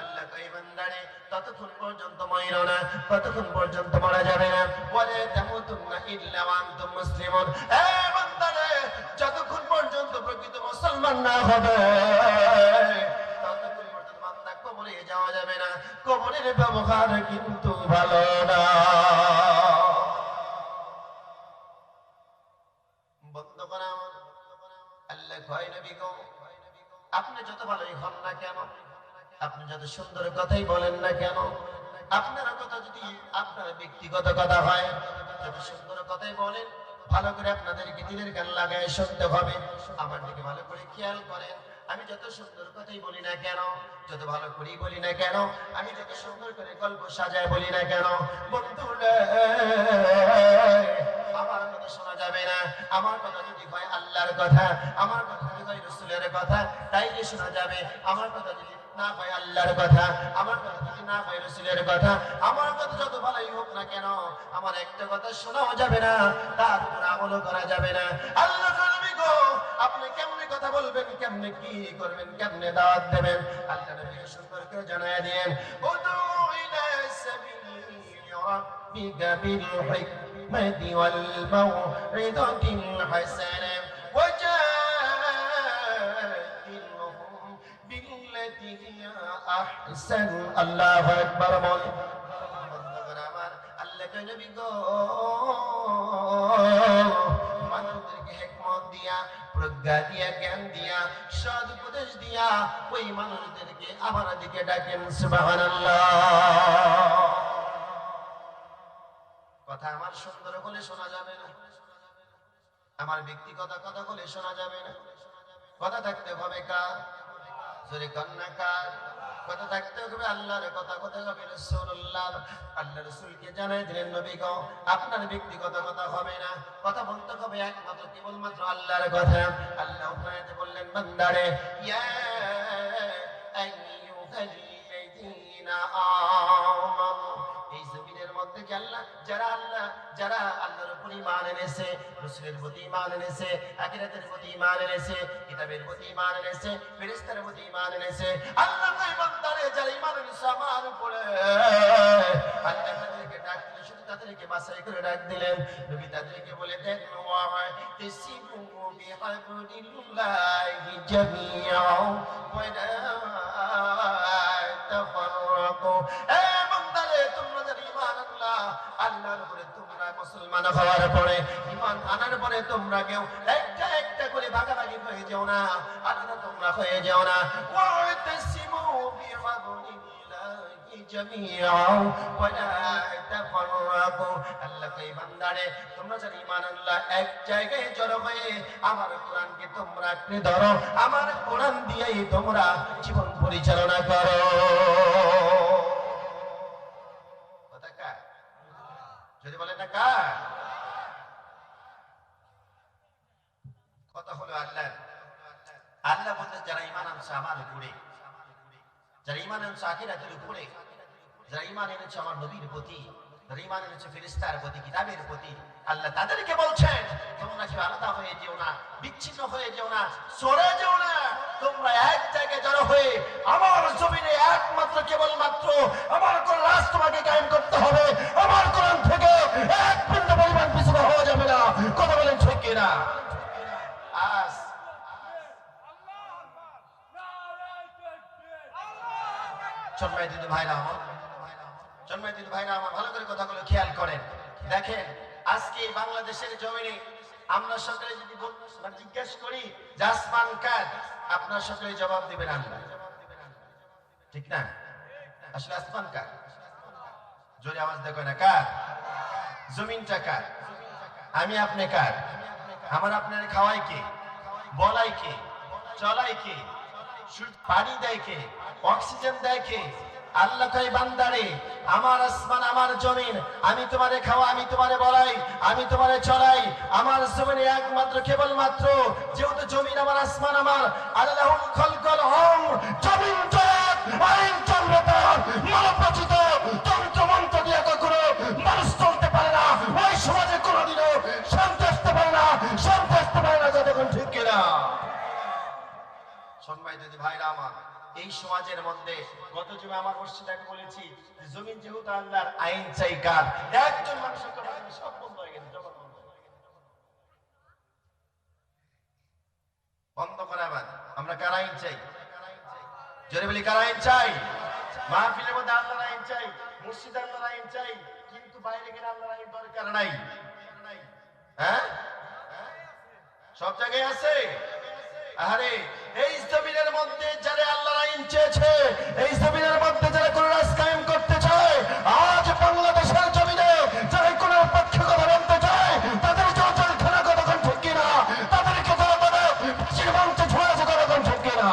[SPEAKER 1] আল্লাহ কই বান্দারে ততক্ষণ পর্যন্ত মরো না, ততক্ষণ পর্যন্ত মারা যাবে না। বলে তামুতুন্না ইল্লা ওয়া আনতুম মুসলিমুন, এ বান্দারে যতক্ষণ পর্যন্ত প্রকৃত মুসলমান না হবে ততক্ষণ পর্যন্ত বান্দা কবরে যাওয়া যাবে না। কবরের ব্যবহার কিন্তু ভালো না। বন্ধুগণ আমার, আল্লাহ কয় নবী গো আপনি যত ভালোই হন না কেন, আপনি যত সুন্দর কথাই বলেন না কেন, আপনার কথা যদি আপনার ব্যক্তিগত কথা হয়, যত সুন্দর কথাই বলেন, ভালো করে আপনাদেরকে দিলের গান লাগায় শুনতে হবে। আমার দিকে ভালো করে খেয়াল করেন। আমি যত সুন্দর কথাই বলি না কেন, যত ভালো করেই বলি না কেন, আমি যত সুন্দর করে গল্প সাজায় বলি না কেন, বন্ধুরা আমার কথা শোনা যাবে না। আমার কথা যদি হয় আল্লাহর কথা, আমার কথা যদি হয় রাসূলের কথা, তাইলে শোনা যাবে। আমার কথা যদি না হয় আল্লাহর কথা, আমার কথা যদি না হয় রাসূলের কথা, আমার কথা যত ভালোই হোক না কেন, আমার একটা কথা শোনাও যাবে না, তার উপর আমলও করা যাবে না। আল্লাহ নবী গো আপনি কেমনে কথা বলবেন, কেমনে কি করবেন, কেমনে দাওয়াত দেবেন, আল্লাহ নবী সুন্দর করে জানায় দেন উদু ইলা সাবিলি রাব্বিকা বিল হিকমাতি ওয়াল মাউইযাতিল হাসানা ওয়াজাদিলহুম বিল্লাতি হিয়া আহসান। আল্লাহু আকবার। বল বন্ধুগণ আমার, আল্লাহ নবী গো মানুষদেরকে হিকমত দিয়া, প্রজ্ঞা দিয়া, জ্ঞান দিয়া, সৎ উপদেশ দিয়া ওই মানুষদেরকে আমার দিকে ডাকেন, সুবহানাল্লাহ। কথা আমার সুন্দর বলে শোনা যাবে না, আমার ব্যক্তিগত কথা বলে শোনা যাবে না। কথা থাকতে হবে কার? জোরে কন্যা কার? কথা থাকতে হবে আল্লাহর কথা, কথা হবে রাসূলুল্লাহ। আল্লাহ রাসূলকে জানাই দিলেন, নবী গো আপনার ব্যক্তিগত কথা হবে না, কথা বলতে হবে একমাত্র কেবলমাত্র আল্লাহর কথা। আল্লাহ আপনাকে বললেন, বান্দারে ইয়া আইয়ুহাল্লাযীনা আমানু, এই জমিনের মধ্যে কি আল্লাহ যারা আল্লাহর উপর ঈমান এনেছে, রাসূলের প্রতি ঈমান এনেছে, আখিরাতের প্রতি ঈমান এনেছে, কিতাবের প্রতি ঈমান এনেছে, ফেরেশতার প্রতি ঈমান এনেছে, আল্লাহ কই বান্দারে যারা ঈমান এনেছে আমার উপরে, আল্লাহ তাদেরকে ডাক দিলেন, শুধু তাদেরকে বাছাই করে ডাক দিলেন। নবী তাদেরকে বলে দেন, ওয়া'তাসিমু বিহাবলিল্লাহি জামিআন ওয়া লা তাফাররাকু। এ বান্দারে তোমরা যারা ঈমান আনলা, আল্লাহর উপরে তোমরা মুসলমান হওয়ার পরে, ঈমান আনার পরে তোমরা কেউ একটা একটা করে ভাগাভাগি হয়ে যাও না, আলাদা তোমরা হয়ে যাও না। ওয়া'তাসিমু বিহাবলিল্লাহি জামিআন ওয়া লা তাফাররাকু। আল্লাহ কই বান্দারে তোমরা যারা ঈমান আনলা, এক জায়গায় জড়ো হয়ে আমার কোরআনকে তোমরা আঁকড়ে ধরো, আমার কোরআন দিয়েই তোমরা জীবন পরিচালনা করো। কথা কার? যদি বলেন না কার? কথা হলো আল্লাহর। আল্লাহ বলতেন যারা ঈমান আনছে আমার উপরে, যারা ঈমান আনছে আখিরাতের উপরে, যারা ঈমান এনেছে আমার নবীর প্রতি, যারা ঈমান এনেছে ফেরেশতার প্রতি, কিতাবের প্রতি, আল্লাহ তাদেরকে বলছেন তোমরা কি আলাদা হয়ে যেও না, বিচ্ছিন্ন হয়ে যেও না, সরে যেও না, তোমরা এক জায়গায় জড়ো হয়ে আমার জমিনে একমাত্র কেবলমাত্র আমার কোরআন রাজ তোমাকে কায়েম করতে হবে। আমার কোরআন থেকে এক বিন্দু পরিমাণ পিছু হওয়া যাবে না। কথা বলেন ঠিক কিনা? আজ সম্মানিত ভাইরা আমার, সম্মানিত ভাইরা আমার, ভালো করে কথাগুলো খেয়াল করেন। দেখেন আজকে বাংলাদেশের জমিনে আমরা সকলে যদি জিজ্ঞেস করি যে আসমান কার, আপনার সকলে জবাব দিবেন আল্লাহ, ঠিক না? আসলে আসমান কার? জোরে আওয়াজ দেখো না, কার? জমিনটা কার? আমি আপনি কার? আমার আপনার খাওয়াই কে, বলাই কে, চলাই কে, পানি দেয় কে, অক্সিজেন দেয় কে? আল্লাহ কই বান্দারে আমার আসমান আমার জমিন, আমি তোমারে খাওয়া, আমি তোমারে বলাই, আমি তোমারে চলাই, আমার জমিনে একমাত্র কেবলমাত্র, যেহেতু জমিন আমার আসমান আমার, আল্লাহুল খালকাল হুম, জমিন জগৎ আইন চন্দ্রতার মানবরচিত তন্ত্রমন্ত্র দিয়ে কখনো মানুষ চলতে পারে না। ওই সমাজে কোনোদিনও শান্তি আসতে পারে না, শান্তি আসতে পারে না, যতক্ষণ ঠিক কিনা? সম্মানিত ভাইরা আমার, এই সমাজের মধ্যে গত জুমে আমার মসজিদটাকে বলেছি জমিন যেহেতু আল্লাহর, আইন চাই কার? একজন মানুষের কথা সব বন্ধ হয়ে গেছে, জবাব বন্ধ করা বাদ। আমরা কার আইন চাই? জোরে বলি, কার আইন চাই? মাহফিলের মধ্যে আল্লাহর আইন চাই, মসজিদে আল্লাহর আইন চাই, কিন্তু বাইরে গেলে আল্লাহর আইন দরকার নাই। হ্যাঁ, সব জায়গায় আছে। আরে এই জমিনের মধ্যে যারা আল্লাহর আইন চেয়েছে, এই জমিনের মধ্যে যারা কোন রাজ কায়েম করতে চায়, আজ বাংলাদেশের জমিনে যারা কোন পক্ষে কথা বলতে চায়, তাদের জলখানা কতক্ষণ ঠিক কিনা? তাদেরকে যারা তাদের ফাঁসির মঞ্চে ঝুলেছে কতক্ষণ ঠিক কিনা?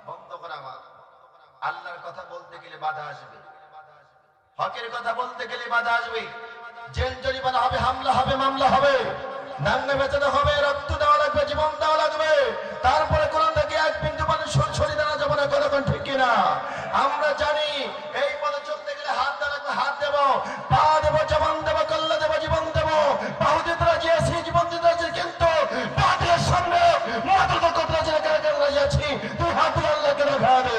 [SPEAKER 1] বন্ধ করা। আল্লাহর কথা বলতে গেলে বাধা আসবে, হকের কথা বলতে গেলে বাধা আসবে, জেল জরিমানা হবে, হামলা হবে, মামলা হবে, দাঙ্গা বেচাতে হবে, রক্ত দেওয়া লাগবে, জীবন দেওয়া লাগবে, তারপরে কোরআন থেকে এক বিন্দু মানুষ সরে দাঁড়া যাবে না। কতক্ষণ ঠিক কিনা? আমরা জানি এই পথে চলতে গেলে হাত দেওয়া লাগবে, হাত দেব, পা দেব, জবান দেব, কল্লা দেব, জীবন দেব, বাহু দিতে রাজি আছি, জীবন দিতে রাজি, কিন্তু বাতিলের সামনে মাথা করতে রাজি না। কেন রাজি আছি? তুই হাত দিয়ে আল্লাহ কেন খাবে?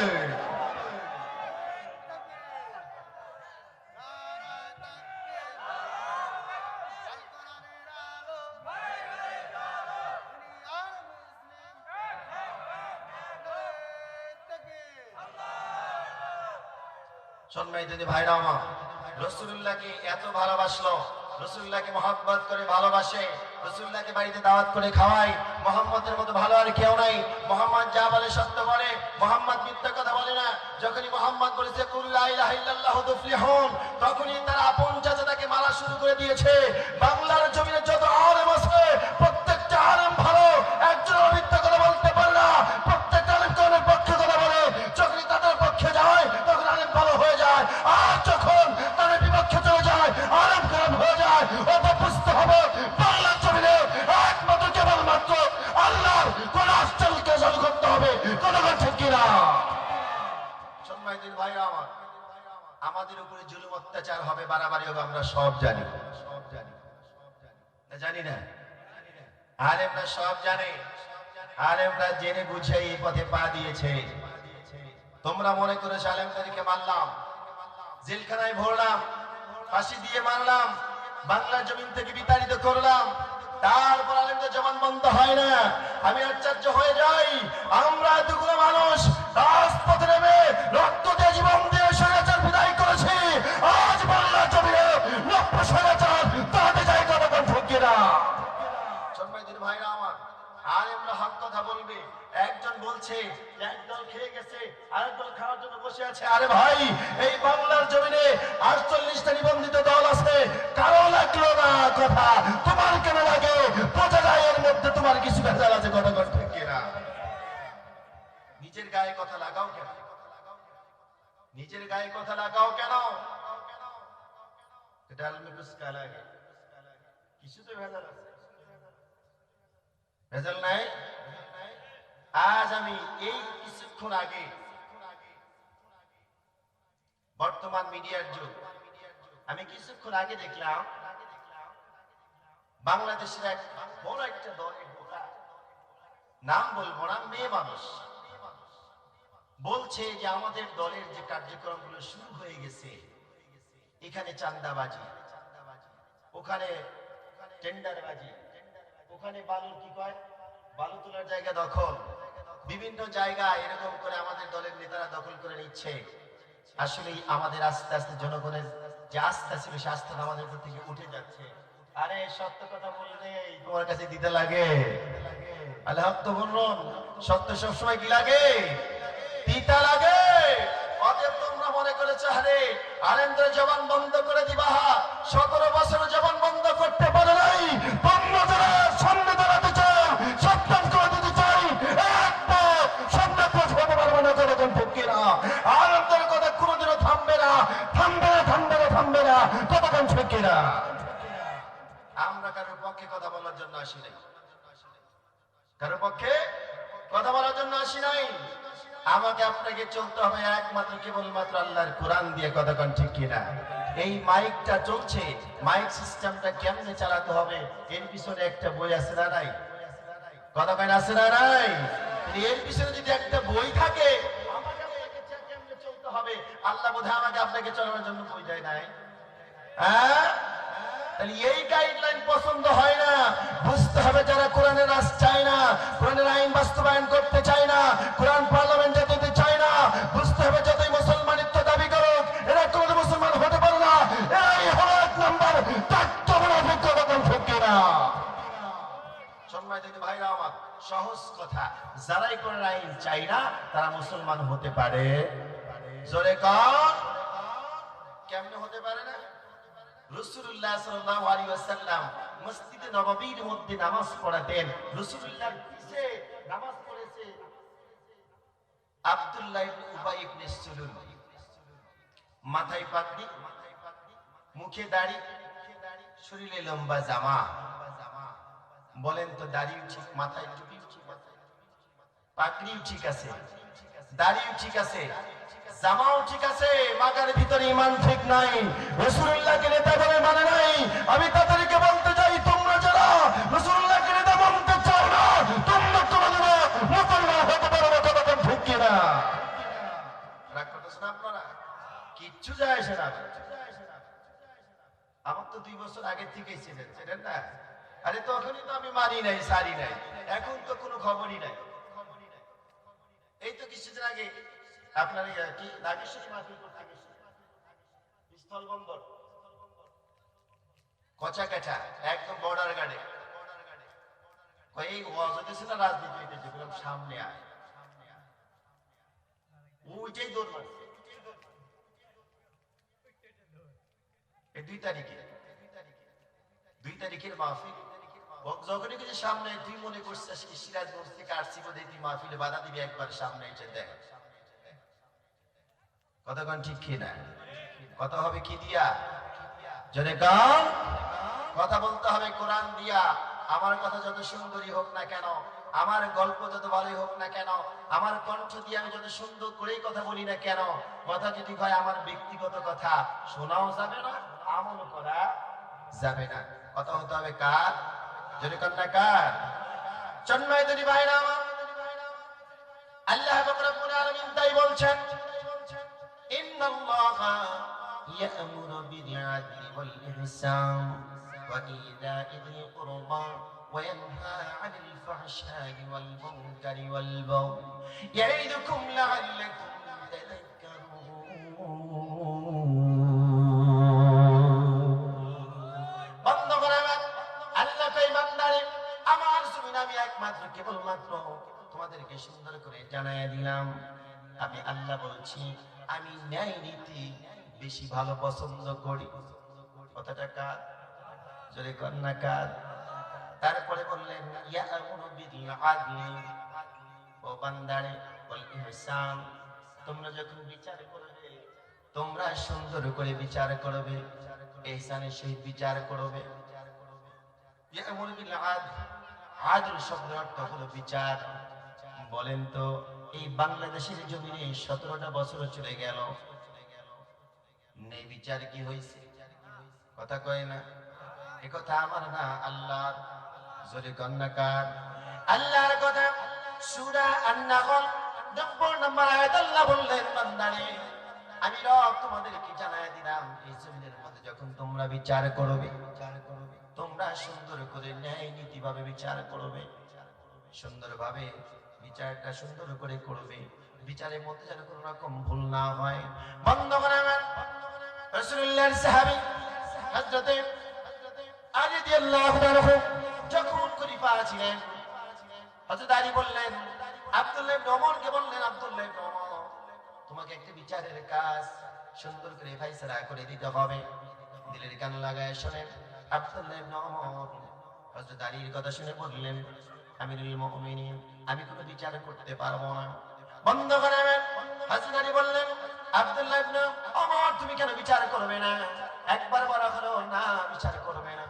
[SPEAKER 1] সম্মানিত ভাইরা আমার, রাসূলুল্লাহকে এত ভালোবাসলো, রাসূলুল্লাহকে মহব্বত করে ভালোবাসে, রাসূলুল্লাহকে বাড়িতে দাওয়াত করে খাওয়ায়। মুহাম্মদের মতো ভালো আর কেউ নাই। মুহাম্মদ যা বলে সত্য বলে, মুহাম্মদ মিথ্যা কথা বলে না। যখনই মুহাম্মদ বলেছে কুল লা ইলাহা ইল্লাল্লাহু তুফলিহুন, তখনই তার আপন চাচা তাকে মারা শুরু করে দিয়েছে। বাংলার জমিনে যত আলেম আছে, প্রত্যেকটা আলেম ভালো, একজন মিথ্যা কথা বলতে পারে না, প্রত্যেকটা আলেম কোরআনের পক্ষে কথা বলে। যখনই আমাদের উপরে জুলুম অত্যাচার হবে, বাড়াবাড়ি হবে, আমরা সব জানি। না জানি না? আলেমরা সব জানে, আলেমরা জেনে বুঝে এই পথে পা দিয়েছে। তোমরা মনে করেছো আলেমদেরকে মারলাম, জেলখানায় ভরলাম, ফাঁসি দিয়ে মারলাম, বাংলার জমিন থেকে বিতাড়িত করলাম, তারপর আলেমদের জবান বন্ধ হয় না। আমি আশ্চর্য হয়ে যাই, আমরা এতগুলো মানুষ রাজপথে নেমে রক্ত দিয়ে জীবন দিয়ে স্বৈরাচার বিদায় করেছি, আজ বাংলার জমিনে লক্ষ স্বৈরাচার তাদের জায়গা তখন ঠকে না। সম্মানিত ভাইরা আমার, আলেমরা হক কথা বলবে। একজন বলছে একদল খেয়ে গেছে, আরেকদল খাওয়ার জন্য বসে আছে। আরে ভাই, এই বাংলার জমিনে 48টা নিবন্ধিত দল আছে, কারো লাগলো না কথা, তোমার কেন লাগে? বোঝা যায় এর মধ্যে তোমার কিছু ভেজাল আছে, কথা ঠিক কিনা? নিজের গায়ে কথা লাগাও কেন? নিজের গায়ে কথা লাগাও কেন? ডাল মে কুছ কালা গে, কিছু তো ভেজাল আছে। ভেজাল নাই? আজ আমি এই কিছুক্ষণ আগে, বর্তমান মিডিয়ার যুগ, আমি কিছুক্ষণ আগে দেখলাম বাংলাদেশের এক বড় একটা দলের নেতা, নাম বলবো না, মেয়ে মানুষ, বলছে যে আমাদের দলের যে কার্যক্রমগুলো শুরু হয়ে গেছে, এখানে চাঁদাবাজি, ওখানে টেন্ডারবাজি, ওখানে বালুর কি কয়, বালু তোলার জায়গা দখল, বিভিন্ন জায়গায় এরকম করে আমাদের দলের নেতারা দখল করে নিচ্ছে। আসলে আমাদের আস্তে আস্তে জনগণের যে আস্থা ছিল, সে আস্থাটা আমাদের উপর থেকে উঠে যাচ্ছে। আরে সত্য কথা বললে তোমার কাছে দিতে লাগে? আল্লাহ তো বলুন, সত্য সবসময় কি লাগে? দিতে লাগে। অতএব তোমরা মনে করেছো আরে আলেমদের জবান বন্ধ করে দিবা, 17 বছর জবান বন্ধ করতে পারে নাই। তোমরা যারা সামনে দাঁড়াতে চাও, সাবধান করে দিতে চাই, একটা সামনে পৌঁছতে পারবে না, জনগণ ঠকে না। আলেমদের কথা কোনোদিনও থামবে না, থামবে না, থামবে না, থামবে না, কতক্ষণ ঠকে না। আমরা কারোর পক্ষে কথা বলার জন্য আসি নাই, কারোর পক্ষে কথা বলার জন্য আসি নাই। আমাকে আপনাকে চলতে হবে একমাত্র কেবলমাত্র আল্লাহর কোরআন দিয়ে, কতক্ষণ ঠিক কিনা? এই মাইকটা চলছে, মাইক সিস্টেমটা কেমনে চালাতে হবে, এর পিছনে একটা বই আছে না নাই? কতক্ষণ আছে না নাই? এর পিছনে যদি একটা বই থাকে, আমাকে আপনাকে কেমনে চলতে হবে, আল্লাহ বোধহয় আমাকে আপনাকে চলানোর জন্য বই দেয় নাই। হ্যাঁ, তাহলে এই গাইডলাইন পছন্দ হয় না। বুঝতে হবে যারা কোরআনের রাজ চায় না, কোরআনের আইন বাস্তবায়ন করতে চায় না, কোরআন পার্লামেন্টে যেতে চায় না, বুঝতে হবে যতই মুসলমানিত্ব দাবি করুক, এরা কোনো মুসলমান হতে পারে না। এই হলো 1 নম্বর না। সম্মানিত ভাইরা আমার, সহজ কথা, যারাই কোরআনের আইন চায় না তারা মুসলমান হতে পারে? জোরে কর, কেমনে হতে পারে না? রাসূলুল্লাহ সাল্লাল্লাহু আলাইহি ওয়াসাল্লাম মসজিদে নববীর মধ্যে নামাজ পড়াতেন। রাসূলুল্লাহর পিছে নামাজ পড়েছে আব্দুল্লাহ ইবনে উবাই ইবনে সুলুল। মাথায় পাগড়ি, মুখে দাড়ি, শরীরে লম্বা জামা। বলেন তো, দাড়িও ঠিক, মাথায় টুপিও ঠিক, পাগড়িও ঠিক আছে, দাড়িও ঠিক আছে, জামাও ঠিক আছে, মাগার ভিতরে ঈমান ঠিক নাই, রাসূলুল্লাহকে নেতা বলে মানে নাই। আমি তাদেরকে বলতে চাই, তোমরা যারা রাসূলুল্লাহকে নেতা মানতে চাও না, তোমরা কোনদিনও মুসলমান হতে পারো না, কতক্ষণ ঠিক কিনা? রাগ করতেছেন আপনারা? কিচ্ছু যায় আসে না। আমার তো 2 বছর আগে থেকেই ছিলেন না। আরে তখনই তো আমি মারি নাই, সারি নাই, এখন তো কোনো খবরই নাই। এই তো কিছুদিন আগে আপনার কি নাগেশ্বরী মাহফিল করতে গেছে, স্থল বন্দর কচাকাটা, একদম বর্ডার গার্ডে। এই ওয়াজ হতেছে না রাজনীতি হইতেছে, বললাম সামনে আয়, ওইটাই দৌড় মারছে। এই 2 তারিখের মাহফিল, যখনই কিছু সামনে তুই মনে করছিস কি সিরাজগঞ্জ থেকে আসছি বোধহয় তুই মাহফিলে বাধা দিবি, একবার সামনে এসে দেখ কতক্ষণ ঠিক কিনা? কথা হবে কি দিয়া? যদি গান কথা বলতে হবে কোরআন দিয়া। আমার কথা যত সুন্দরী হোক না কেন, আমার গল্প যত ভালোই হোক না কেন, আমার কণ্ঠ দিয়ে আমি যত সুন্দর করেই কথা বলি না কেন, কথা যদি হয় আমার ব্যক্তিগত কথা, শোনাও যাবে না, আমল করা যাবে না। কথা হতে হবে কার? যদি কন্যা কার? জন্মায় তৈরি ভাইরা আমার, আল্লাহ পাক রব্বুল আলামিন তাই বলছেন, ইন্নাল্লাহা ইয়া'মুরু বিল আদলি ওয়াল ইহসান ওয়া ইতা'i যিল কুরবা ওয়া ইয়ানহা 'আনিল ফাহশা'i ওয়াল মুনকারি ওয়াল বাগই ইয়া'iদুকুম লা'আল্লাকুম তাযাক্কারুন। বন্ধুগণ আমার, আল্লাহ তাই বান্দারে আমার জমিন আমি একমাত্র কেবলমাত্র তোমাদেরকে সুন্দর করে জানায় দিলাম, আমি আল্লাহ বলছি আমি ন্যায় নীতি বেশি ভালো পছন্দ করি। কথাটা কার? জোরে কন্যা কার? তারপরে বললেন ইয়া'মুরু বিল আদলি, ও বান্দারে, ওয়াল ইহসান, তোমরা যখন বিচার করবে তোমরা সুন্দর করে বিচার করবে, ইহসানের সহিত বিচার করবে। ইয়া'মুরু বিল আদল, আদল শব্দের অর্থ হলো বিচার। বলেন তো এই বাংলাদেশের জমিনে 17টা বছর চলে গেল, নেই বিচার কি হয়েছে? কথা কয় না, এ কথা আমার না আল্লাহর। জোরে কন্যা কার? আল্লাহর কথা। সূরা আন-নাহল 90 নম্বর আয়াত আল্লাহ বললেন, বান্দারে আমি রব তোমাদেরকে জানায় দিলাম, এই জমিনের মধ্যে যখন তোমরা বিচার করবে তোমরা সুন্দর করে ন্যায় নীতিভাবে বিচার করবে, সুন্দরভাবে বিচারটা সুন্দর করে করবে, বিচারের মধ্যে যেন কোনো রকম ভুল না হয়। বন্ধুগণ আমার, রাসূলুল্লাহর সাহাবী হযরত আলী রাদিয়াল্লাহু তাআলা যখন খলিফা ছিলেন, হযরত আলী বললেন আব্দুল্লাহ ইবনে ওমরকে, বললেন আব্দুল্লাহ ইবনে ওমর, তোমাকে একটা বিচারের কাজ সুন্দর করে ফয়সালা করে দিতে হবে। দিলের কান লাগায় শুনেন। আব্দুল্লাহ ইবনে ওমর হযরত আলীর কথা শুনে বললেন, আমিরুল মুমিনিন, আমি কোনো বিচার করতে পারবো না। বন্ধুগণ আমার, হযরত আলী বললেন আব্দুল্লাহ ইবনে ওমর, তুমি কেন বিচার করবে না? একবার বলা হলো না বিচার করবে না,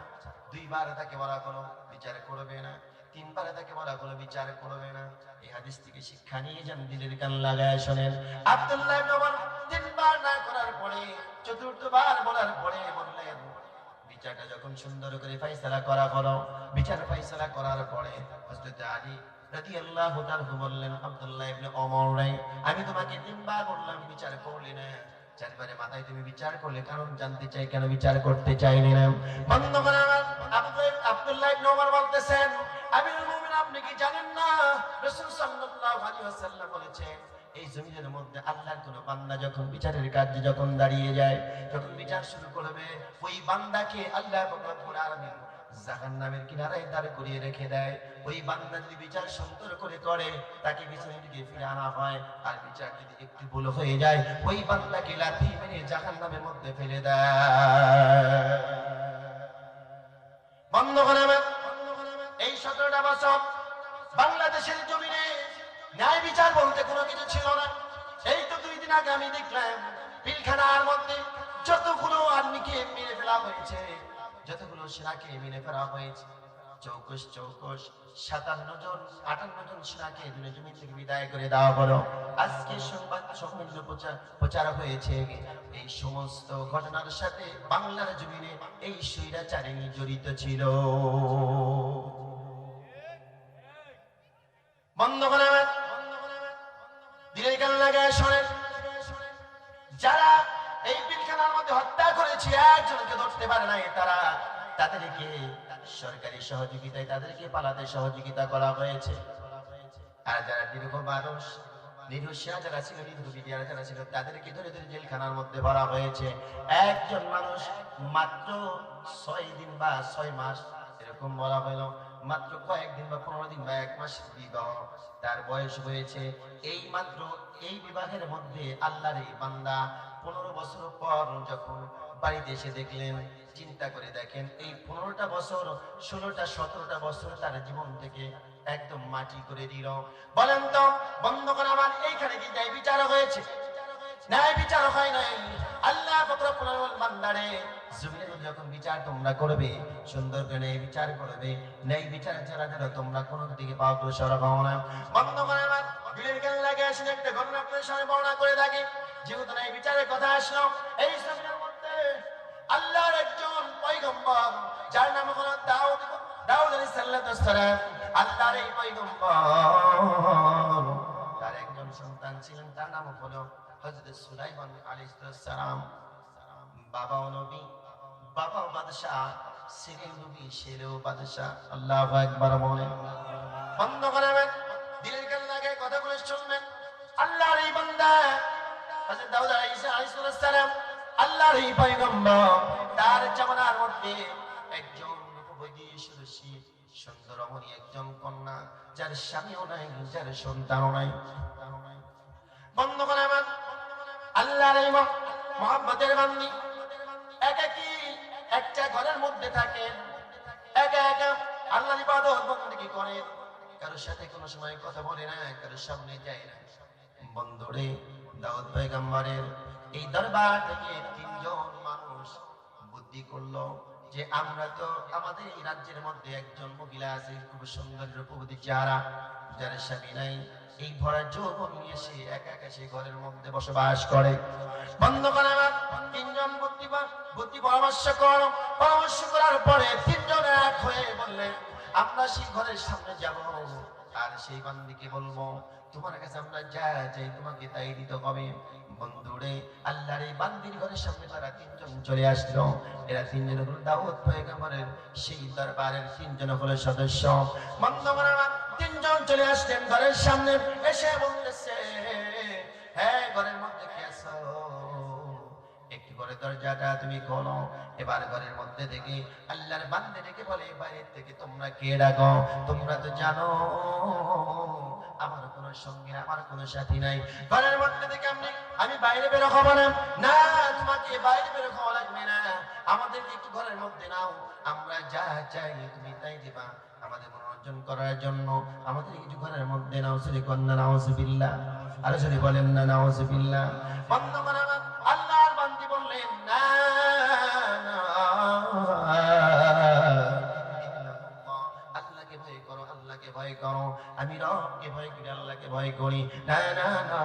[SPEAKER 1] দুইবার তাকে বলা হলো বিচার করবে না, তিনবার তাকে বলা হলো বিচার করবে না। এই হাদিস থেকে শিক্ষা নিয়ে যান, দিলের কান লাগায় শুনেন। আব্দুল্লাহ ইবনে ওমর তিনবার না করার পরে চতুর্থবার বলার পরে বললেন, বিচারটা যখন সুন্দর করে ফয়সালা করা হলো, বিচার ফয়সালা করার পরে হযরত আলী রাদিয়াল্লাহু তাআলা বললেন, আব্দুল্লাহ ইবনে ওমর রে, আমি তোমাকে তিনবার বললাম বিচার করলে না, চারবারে মাথায় তুমি বিচার করলে, কারণ জানতে চাই কেন বিচার করতে চাইলে না। বন্ধুগণ আমার, আব্দুল্লাহ ইবনে ওমর বলতেছেন, আমিরুল মুমিনিন, আপনি কি জানেন না রাসূল সাল্লাল্লাহু আলাইহি ওয়াসাল্লাম বলেছেন, এই জমিনের মধ্যে আল্লাহর কোন বান্দা যখন বিচারের কাজে যখন দাঁড়িয়ে যায়, যখন বিচার শুরু করবে, ওই বান্দাকে আল্লাহ পাক রব্বুল আলামিন জাহান্নামের কিনারায় দাঁড় করিয়ে রেখে দেয়। ওই বান্দা যদি বিচার সুন্দর করে করে, তাকে পিছনে দিকে ফিরে আনা হয়, আর বিচার যদি একটু ভুল হয়ে যায়, ওই বান্দাকে লাথি মেরে জাহান্নামের মধ্যে ফেলে দেয়। বন্ধুগণ আমার, এই 17টা বছর বাংলাদেশের জমিনে ন্যায় বিচার বলতে কোনো কিছু ছিল না। এই তো 2 দিন আগে আমি দেখলাম পিলখানার মধ্যে যতগুলো আর্মিকে মেরে ফেলা হয়েছে, যতগুলো সেনাকে মেরে ফেলা হয়েছে, চৌকস 57 জন 58 জন সেনাকে দুনিয়া জমি থেকে বিদায় করে দেওয়া হলো। আজকে সংবাদ সম্মেলন প্রচার হয়েছে, এই সমস্ত ঘটনার সাথে বাংলার জমিনে এই স্বৈরাচারিণী জড়িত ছিল। বন্ধুগণ আমার, দিলের কান লাগায় শোনেন, যারা এই পিলখানার মধ্যে হত্যা করেছে, একজনকে ধরতে পারে নাই, তাদেরকে সরকারি সহযোগিতায় তাদেরকে পালাতে সহযোগিতা করা হয়েছে। আর যারা নিরীহ মানুষ, নিরুৎসাহ যারা ছিল, নির্ভীর যারা ছিল, তাদেরকে ধরে ধরে জেলখানার মধ্যে ভরা হয়েছে। একজন মানুষ মাত্র 6 দিন বা 6 মাস এরকম বলা হলো, মাত্র কয়েকদিন বা 15 দিন বা 1 মাস বিবাহ তার বয়স হয়েছে। এই মাত্র এই বিবাহের মধ্যে আল্লাহর এই বান্দা 15 বছর পর যখন বাড়িতে এসে দেখলেন, চিন্তা করে দেখেন, এই 15টা বছর 16টা 17টা বছর তার জীবন থেকে একদম মাটি করে দিল। বলেন তো বন্ধুগণ আমার, এইখানে কি ন্যায় বিচার হয়েছে? ন্যায় বিচার হয় নাই। আল্লাহ পাক রব্বুল আলামিন বান্দারে জমিনের যখন বিচার তোমরা করবে, সুন্দর করে ন্যায় বিচার করবে, ন্যায় বিচার ছাড়া যেন তোমরা কোনো দিকে পাও তো সরব হও না। বন্ধ করে আমার দিলের কেন লাগে আসেন একটা ঘটনা আপনার সামনে বর্ণনা করে থাকি। যেহেতু ন্যায় বিচারের কথা আসলো, এই জমিনের মধ্যে আল্লাহর একজন পয়গম্বর যার নাম হলো দাউদ আলাইহিস সালাম। আল্লাহর এই পয়গম্বর তার একজন সন্তান ছিলেন, তার নাম হলো হযরত সুলাইমান আলাইহিস সালাম। বাবাও নবী, বাবাও বাদশাহ, ছেলেও নবী, ছেলেও বাদশাহ। আল্লাহু আকবার বলেন। বন্ধ করবেন, দিলের কান লাগে কথাগুলো শুনবেন। আল্লাহর এই বান্দা হযরত দাউদ আলাইহিস সালাম, আল্লাহর এই পয়গম্বর, তার জামানার মধ্যে একজন রূপবতী সুদর্শী সুন্দর রমণী একজন কন্যা, যার স্বামীও নাই, যার সন্তানও নাই। বন্ধ করবেন, আল্লাহর এই মুহাব্বতের বান্দি একাকী একটা ঘরের মধ্যে থাকেন, একা একা আল্লাহর ইবাদত বندگی করেন, কারোর সাথে কোনো সময় কথা বলে না, কারোর সামনে যায় না। বন্ধুরে, দাউদ পয়গম্বরের এই দরবার থেকে তিনজন মানুষ বুদ্ধি করলো যে আমরা তো আমাদের এই রাজ্যের মধ্যে একজন মহিলা আছে, খুব সুন্দর রূপবতী চেহারা, যার স্বামী নাই, এই ভরা যৌবন নিয়ে সে একা একা সে ঘরের মধ্যে বসবাস করে। বন্ধ করে আমার তিনজন বুদ্ধি পরামর্শ করার পরে তিনজন এক হয়ে বললেন আমরা সেই ঘরের সামনে যাব আর সেই বান্দিকে বলবো তোমার কাছে আমরা যা চাই তোমাকে তাই দিতে হবে। বন্ধুরে, আল্লাহর এই বান্দির ঘরের সামনে তারা তিনজন চলে আসলো। এরা তিনজন হলো দাউদ পয়গম্বরের সেই দরবারের তিনজন হলো সদস্য। বন্ধ করে আমার তিনজন চলে আসলেন ঘরের সামনে, এসে বলতেছে হ্যাঁ ঘরের মধ্যে কে আছো, একটু করে দরজাটা তুমি খোলো। এবার ঘরের মধ্যে থেকে আল্লাহর বান্দা ডেকে বলে বাইরে থেকে তোমরা কে ডাকো, তোমরা তো জানো আমার কোনো সঙ্গী, আমার কোনো সাথী নাই, ঘরের মধ্যে থেকে আমি বাইরে বের হব না। না, তোমাকে বাইরে বের হওয়া লাগবে না, আমাদেরকে একটু ঘরের মধ্যে নাও, আমরা যা চাই তুমি তাই দিবা। আমাদের মনোরঞ্জন করার জন্য আমাদের কিছু ঘরের মধ্যে নাও। শ্রী কন্যা নাউজুবিল্লাহ, আর যদি বলেন না নাউজুবিল্লাহ। বন্ধ করে আল্লাহর বান্দি বললেন না, আল্লাহকে ভয় করো, আল্লাহকে ভয় করো, আমি রবকে ভয় করি, আল্লাহকে ভয় করি। না না না,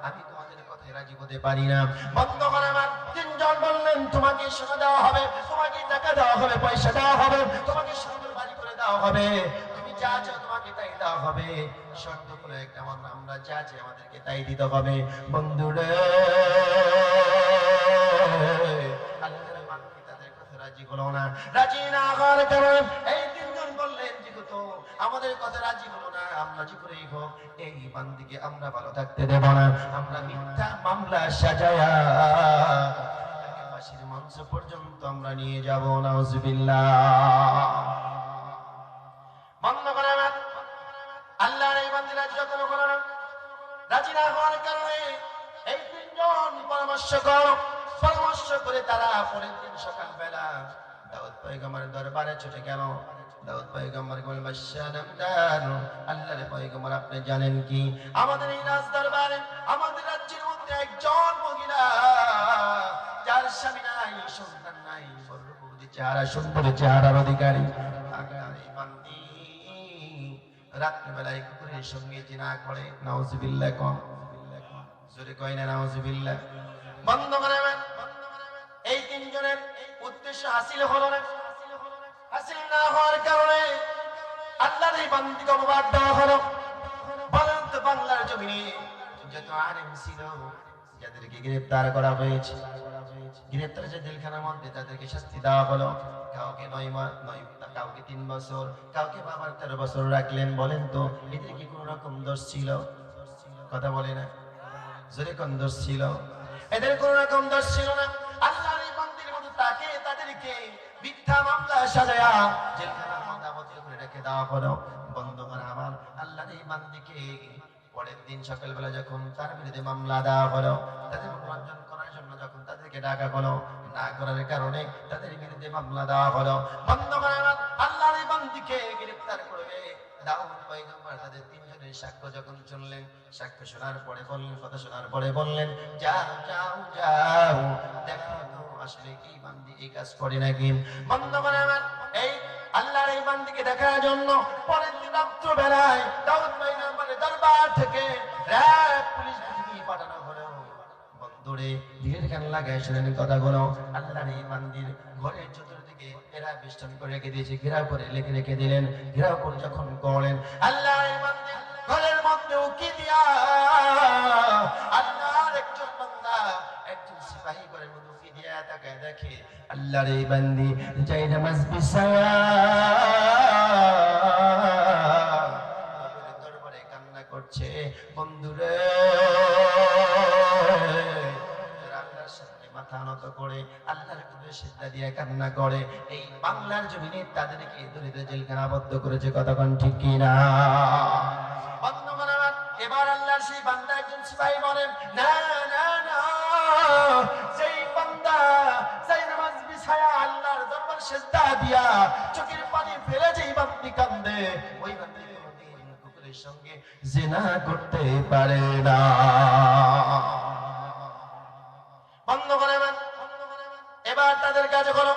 [SPEAKER 1] আমি তোমাদের কথায় রাজি হতে পারি না। বন্ধ করে আমার তিনজন বললেন তোমাকে সোনা দেওয়া হবে, তোমাকে টাকা দেওয়া হবে, পয়সা দেওয়া হবে, তোমাকে সুন্দর বাড়ি করে দেওয়া হবে, তুমি যা চাও তোমাকে তাই দেওয়া হবে, শর্ত করে একটা আমরা যা চাই আমাদেরকে তাই দিতে হবে। বন্ধুরে, আল্লাহর বান্দা তাদের কথা রাজি হলো না। রাজি না হওয়ার কারণে এই তিনজন বললেন যেহেতু আমাদের কথা রাজি হলো না, আমরা যে করেই হোক এই বান্দিকে আমরা ভালো থাকতে দেব না, আমরা মিথ্যা মামলা সাজায়া ফাঁসির মঞ্চ পর্যন্ত আমরা নিয়ে যাব। নাউজুবিল্লাহ। বন্ধ করে আল্লাহর এই বান্দী রাজি যখন হলো না, রাজি না হওয়ার কারণে এই তিনজন পরামর্শ করে তারা পরের দিন সকালবেলা দাউদ পয়গম্বরের দরবারে ছুটে গেল। দাউদ পয়গম্বর বললেন বাদশাহ, আল্লাহর পয়গম্বর আপনি জানেন কি আমাদের এই রাজ দরবারে আমাদের রাজ্যের মধ্যে একজন মহিলা যার স্বামী নাই, সন্তান নাই, রূপবতী চেহারা, সুন্দর চেহারার অধিকারী, এই বান্দি রাত্রিবেলায় কুকুরের সঙ্গে জিনা করে। নাউজুবিল্লাহ কম জোরে কয় না নাউজুবিল্লাহ। বন্ধ করে এই তিনজনের উদ্দেশ্য হাসিল হলো না। হাসিল না হওয়ার কারণে আল্লাহর এই বান্দীকে অপবাদ দেওয়া হলো। বলেন তো বাংলার জমিনে যত আলেম ছিল যাদেরকে গ্রেফতার করা হয়েছে, গ্রেফতার যে জেলখানার মধ্যে তাদেরকে শাস্তি দেওয়া হলো। কাউকে 9 মাস, কাউকে 3 বছর, কাউকে 13 বছর রাখলেন। বলেন তো এদের কি কোন রকম দোষ ছিল? কথা বলে না, জোরে কোন দোষ ছিল? এদের কোন রকম দোষ ছিল না। আল্লাহর এই বান্দির মতো তাদেরকে মিথ্যা মামলা সাজায়া জেলখানার মধ্যে আবদ্ধ করে রেখে দেওয়া হলো। বন্ধুগণ আমার, আল্লাহর এই বান্দিকে পরের দিন সকালবেলা যখন তার বিরুদ্ধে মামলা দেওয়া হলো, তাদের মনোরঞ্জন করার জন্য যখন তাদেরকে ডাকা হলো, না করার কারণে তাদের বিরুদ্ধে মামলা দেওয়া হলো। বন্ধুগণ আমার, আল্লাহর এই বান্দীকে গ্রেফতার করবে। দাউদ পয়গম্বর তাদের তিনজনের সাক্ষ্য যখন শুনলেন, সাক্ষ্য শোনার পরে বললেন, কথা শোনার পরে বললেন, যাও যাও যাও, দেখো তো আসলে কি বান্দী এই কাজ করে নাকি। বন্ধুগণ আমার, এই আল্লাহর এই বান্দীকে দেখার জন্য পরের দিন রাত্র বেলায় দাউদ পয়গম্বরের দরবার থেকে র‍্যাব পুলিশ বাহিনী পাঠানো হলো। বন্ধুরে ধীরে কান লাগায় শুনেন কথাগুলো। আল্লাহর এই বান্দীর ঘরের চতুর্দিকে এরা বেষ্টন করে রেখে দিয়েছে, ঘেরাও করে রেখে দিলেন। ঘেরাও করে যখন করলেন, আল্লাহর এই বান্দীর ঘরের মধ্যে উকি দিয়া আল্লাহর একজন বান্দা, একজন সিপাহী ঘরের মধ্যে উকি দিয়া তাকায় দেখে আল্লাহর এই বান্দী যাই নামাজ বিছায়া দরবারে কান্না করছে। বন্ধুরে আল্লাহর সামনে মাথা নত করে আল্লাহর কুদরতে সিজদা দিয়ে কান্না করে। এই বাংলার জমিনে তাদেরকে দরিদ্র জেলখানা আবদ্ধ করেছে, কতক্ষণ ঠিক কিনা। এবার আল্লাহর সেই বান্দা একজন সিপাহী বলেন, না না না, সেই বান্দা সেই নামাজ বিছায়া আল্লাহর দরবার সিজদা দিয়া চোখের পানি ফেলে যেই বান্দি কান্দে, ওই বান্দি কোনদিন কুকুরের সঙ্গে জিনা করতে পারে না। বন্ধ করে এবার তাদের কাছে করো।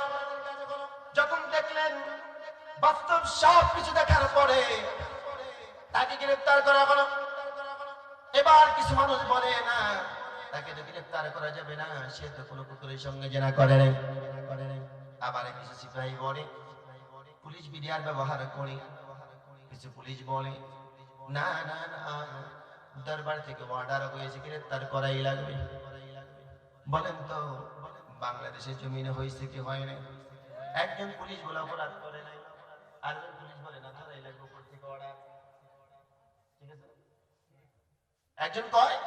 [SPEAKER 1] যখন দেখলেন বাস্তব সব কিছু দেখার পরে তাকে গ্রেফতার করা হলো। এবার কিছু মানুষ বলে, না তাকে তো গ্রেফতার করা যাবে না, সে তো কোনো কুকুরের সঙ্গে জেনা করে নাই। আবার কিছু সিপাহী বলে পুলিশ বিডিআর ব্যবহার করে। কিছু পুলিশ বলে না না না, দরবার থেকে অর্ডার হয়েছে, গ্রেফতার করাই লাগবে। বলেন তো বাংলাদেশের জমিনে হয়েছে কি হয় নাই? একজন পুলিশ বলে অপরাধ করে নাই, আরেকজন পুলিশ বলে না ধরাই লাগবে, উপর থেকে অর্ডার। ঠিক আছে, একজন কয়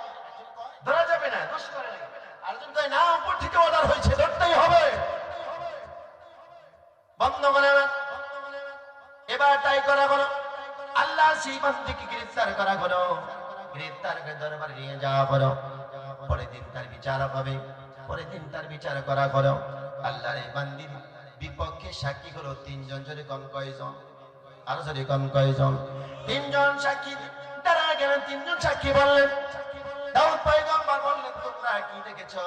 [SPEAKER 1] ধরা যাবে না, দোষ করে নাই, আরেকজন কয় না উপর থেকে অর্ডার হয়েছে, ধরতেই হবে। বন্ধ করে এবার তাই করা হলো। আল্লাহ সেই বান্দীকে গ্রেফতার করা হলো। গ্রেফতার করে দরবারে নিয়ে যাওয়া হলো। পরের দিন তার বিচার হবে, পরের দিন তার বিচার করা হলো। আল্লাহর এই বান্দীর বিপক্ষে সাক্ষী হলো তিনজন, যদি কম কয়জন, আরো যদি কম কয়জন, তিনজন সাক্ষী তারা গেলেন। তিনজন সাক্ষী বললেন, দাউদ পয়গম্বর বললেন তোমরা কি দেখেছো?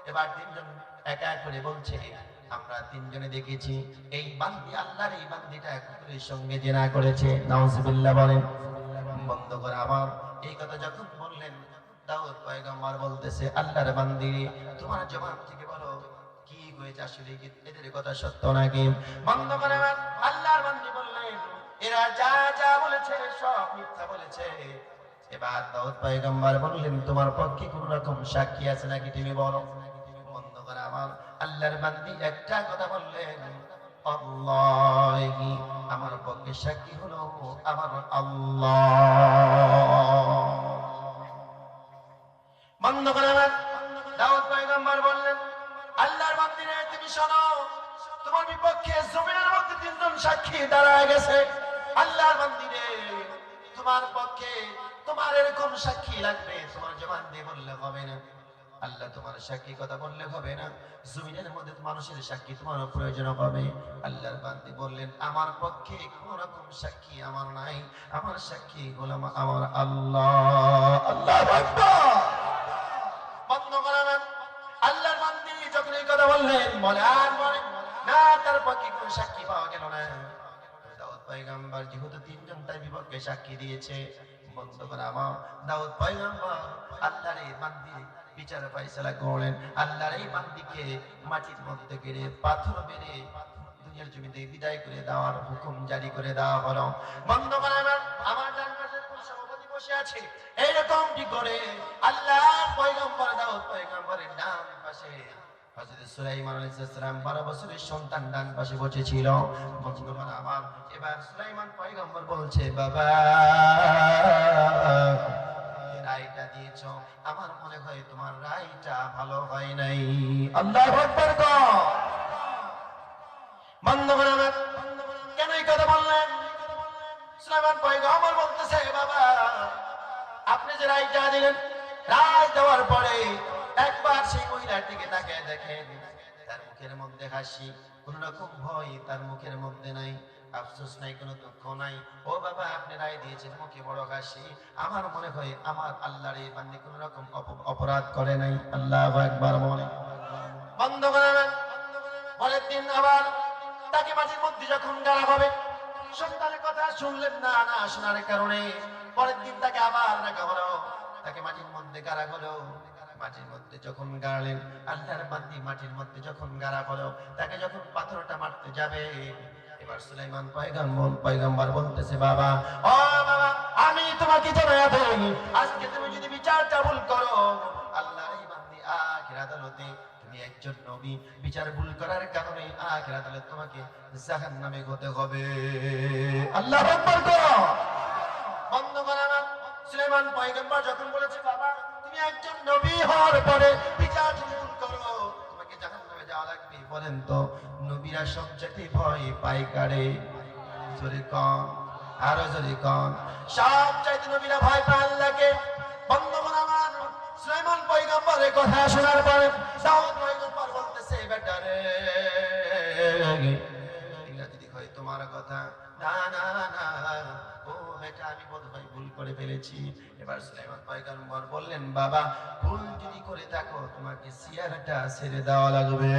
[SPEAKER 1] এবার তিনজন একা এক করে বলছে, আমরা তিনজনে দেখেছি এই বান্দী, আল্লাহর এই বান্দীটা কুকুরের সঙ্গে জিনা করেছে। নাউজুবিল্লাহ বলেন। বন্ধ করে আমার এই কথা যখন বললেন, দাউদ পয়গম্বর বলতেছে, আল্লাহর বান্দী তোমার জবান থেকে বলো কি হয়েছে, আসলে কি এদের কথা সত্য নাকি? বন্ধ করে আল্লাহর বান্দী বললেন, এরা যা যা বলেছে সব মিথ্যা বলেছে। এবার দাউদ পয়গম্বর বললেন, তোমার পক্ষে কোন রকম সাক্ষী আছে নাকি তুমি বলো। বন্ধ করে আমার আল্লাহর বান্দী একটা কথা বললেন, আল্লাহি, আমার পক্ষে সাক্ষী হলো আমার আল্লাহ। বন্ধ করে দাউদ পয়গম্বর বললেন, আল্লাহর বান্দী রে তুমি শোনো, তোমার বিপক্ষে জমিনের মধ্যে তিনজন সাক্ষী দাঁড়ায় গেছে। আল্লাহর বান্দী রে, তোমার পক্ষে তোমার এরকম সাক্ষী লাগবে, তোমার জবান দিয়ে বললে হবে না। আল্লাহ তোমার সাক্ষী কথা বললে হবে না, জমিনের মধ্যে মানুষের সাক্ষী তোমার প্রয়োজন হবে। আল্লাহর বান্দী বললেন, আমার পক্ষে কোন রকম সাক্ষী আমার নাই, আমার সাক্ষী গোলাম আমার আল্লাহ। আল্লাহু আকবার। বন্ধ করাবেন আল্লাহর বান্দী যখন এই কথা বললেন, বলে আর বলে না, তার পক্ষে কোন সাক্ষী পাওয়া গেল না। দাউদ পয়গম্বর যেহেতু তিনজন তার বিপক্ষে সাক্ষী দিয়েছে, বন্ধ করে আমার দাউদ পয়গম্বর আল্লাহর এই বান্দী বিচার ফয়সালা করলেন। আল্লাহর এই বান্দীকে মাটির মধ্যে গেড়ে পাথর মেরে দুনিয়ার জমিতে বিদায় করে দেওয়ার হুকুম জারি করে দেওয়া হলো। বন্ধ করে আমার ডান পাশে সভাপতি বসে আছে, এইরকম কি করে আল্লাহর পয়গম্বর দাউদ পয়গম্বরের ডান পাশে হযরত সুলাইমান আলাইহিস সালাম 12 বছরের সন্তান ডান পাশে বসেছিল। বন্ধুগণ আমার, এবার সুলাইমান পয়গম্বর বলছে, বাবা রায়টা দিয়েছো, আমার মনে হয় তোমার রায়টা ভালো হয় নাই। আল্লাহু আকবার। বন্ধ করে কেন এই কথা বললেন? সুলাইমান পয়গম্বর বলতেছে, বাবা আপনি যে রায়টা দিলেন, রায় দেওয়ার পরে একবার সেই মহিলার দিকে তাকিয়ে দেখেন, তার মুখের মধ্যে হাসি, কোন রকম ভয় তার মুখের মধ্যে নাই। আফসোস নাই, কোনো দুঃখ নাই। ও বাবা, আপনি রায় দিয়েছেন মুখে বড় হাসি। আমার মনে হয় আমার আল্লাহর এই বান্দী কোন রকম অপরাধ করে নাই। আল্লাহু আকবার বলে বন্ধ করাবেন। পরের দিন আবার তাকে মাঝে মধ্যে যখন গাড়া হবে, সন্তানের কথা শুনলেন না, না শোনার কারণে পরের দিন তাকে আবার রাখা হলো, তাকে মাটির মধ্যে গাড়া হলো। মাটির মধ্যে যখন গাড়লেন, আল্লাহর বান্দী মাটির মধ্যে যখন গাড়া হলো, তাকে যখন পাথরটা মারতে যাবে, এবার সুলাইমান পয়গম্বর বলতেছে, বাবা, ও বাবা, আমি তোমাকে জানাই দেই, আজকে তুমি যদি বিচারটা ভুল করো, আল্লাহর এই বান্দী আখির আদালতে তুমি একজন নবী, বিচার ভুল করার কারণে আখির আদালতে তোমাকে জাহান্নামে হতে হবে। আল্লাহু আকবার করো। বন্ধ করা না। সুলাইমান পয়গম্বর যখন বলেছে, বাবা, তুমি একজন নবী হওয়ার পরে বিচার ভুল করো, তোমাকে জাহান্নামে যাওয়া লাগবে, বলেন তো নবীরা সবচেয়ে ভয় পায় কারে? জোরে কন, আরো জোরে কন। সবচাইতে নবীরা ভয় পায় আল্লাহকে। বন্ধ করা আমার সুলাইমান পয়গম্বরের কথা শোনার পরে দাউদ পয়গম্বর বলতেছে, বেটা রে, এগুলা যদি হয় তোমার কথা, না না না, ও বেটা, আমি বোধহয় ভুল করে ফেলেছি। এবার সুলাইমান পয়গম্বর বললেন, বাবা, ভুল যদি করে থাকো তোমাকে চেয়ারটা ছেড়ে দেওয়া লাগবে।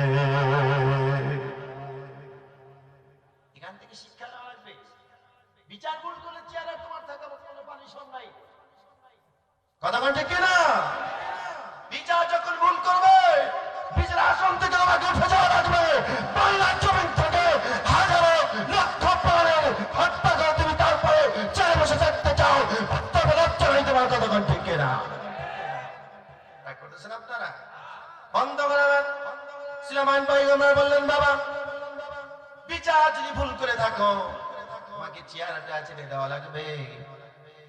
[SPEAKER 1] এখান থেকে শিক্ষা নেওয়া লাগবে, বিচার ভুল করলে চেয়ারে তোমার থাকা কোনো পানিশন নাই। কথা বলতে কিনা? বিচার যখন ভুল করবে, বিচার আসন থেকে তোমাকে উঠে যাওয়া লাগবে। বাংলার জমিন থেকে হাজারো লক্ষ প্রাণের হত্যা করে তুমি তারপরে চেয়ারে বসে থাকতে চাও, তবে লজ্জা নাই তোমার? কথা বলতে কিনা? রাগ করতেছেন আপনারা? বন্ধ করাবেন। সুলাইমান পয়গম্বর বললেন, বাবা, বিচার যদি ভুল করে থাকো তোমাকে চেয়ারটা ছেড়ে দেওয়া লাগবে।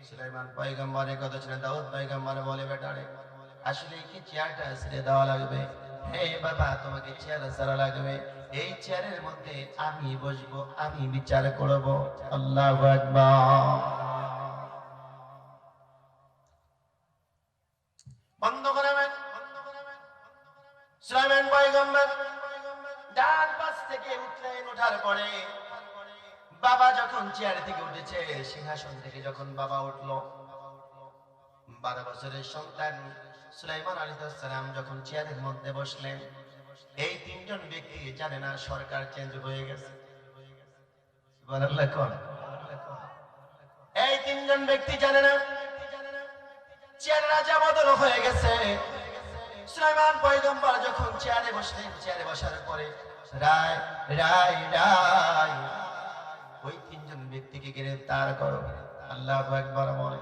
[SPEAKER 1] সুলাইমান পয়গম্বরের কথা শুনে দাউদ পয়গম্বর বলে, বেটা রে, আসলে কি চেয়ারটা ছেড়ে দেওয়া লাগবে? হে বাবা, তোমাকে চেয়ার ছাড়া লাগবে। এই চেয়ারের মধ্যে আমি বসবো, আমি বিচার করব। আল্লাহু আকবার। বন্ধ করাবেন। সুলাইমান পয়গম্বর ডান পাশ থেকে উঠলেন। ওঠার পরে বাবা যখন চেয়ার থেকে উঠেছে, সিংহাসন থেকে যখন বাবা উঠলো, 12 বছরের সন্তান সুলাইমান আলাইহিস সালাম যখন চেয়ারের মধ্যে বসলেন, এই তিনজন ব্যক্তি জানে না সরকার চেঞ্জ হয়ে গেছে। সুবহানাল্লাহ কোন? এই তিনজন ব্যক্তি জানে না চেয়ার রাজা বদল হয়ে গেছে। সুলাইমান পয়গম্বর যখন চেয়ারে বসলেন, চেয়ারে বসার পরে রায় রায় রায়, ওই তিনজন ব্যক্তিকে গ্রেফতার করো। আল্লাহু আকবার বলে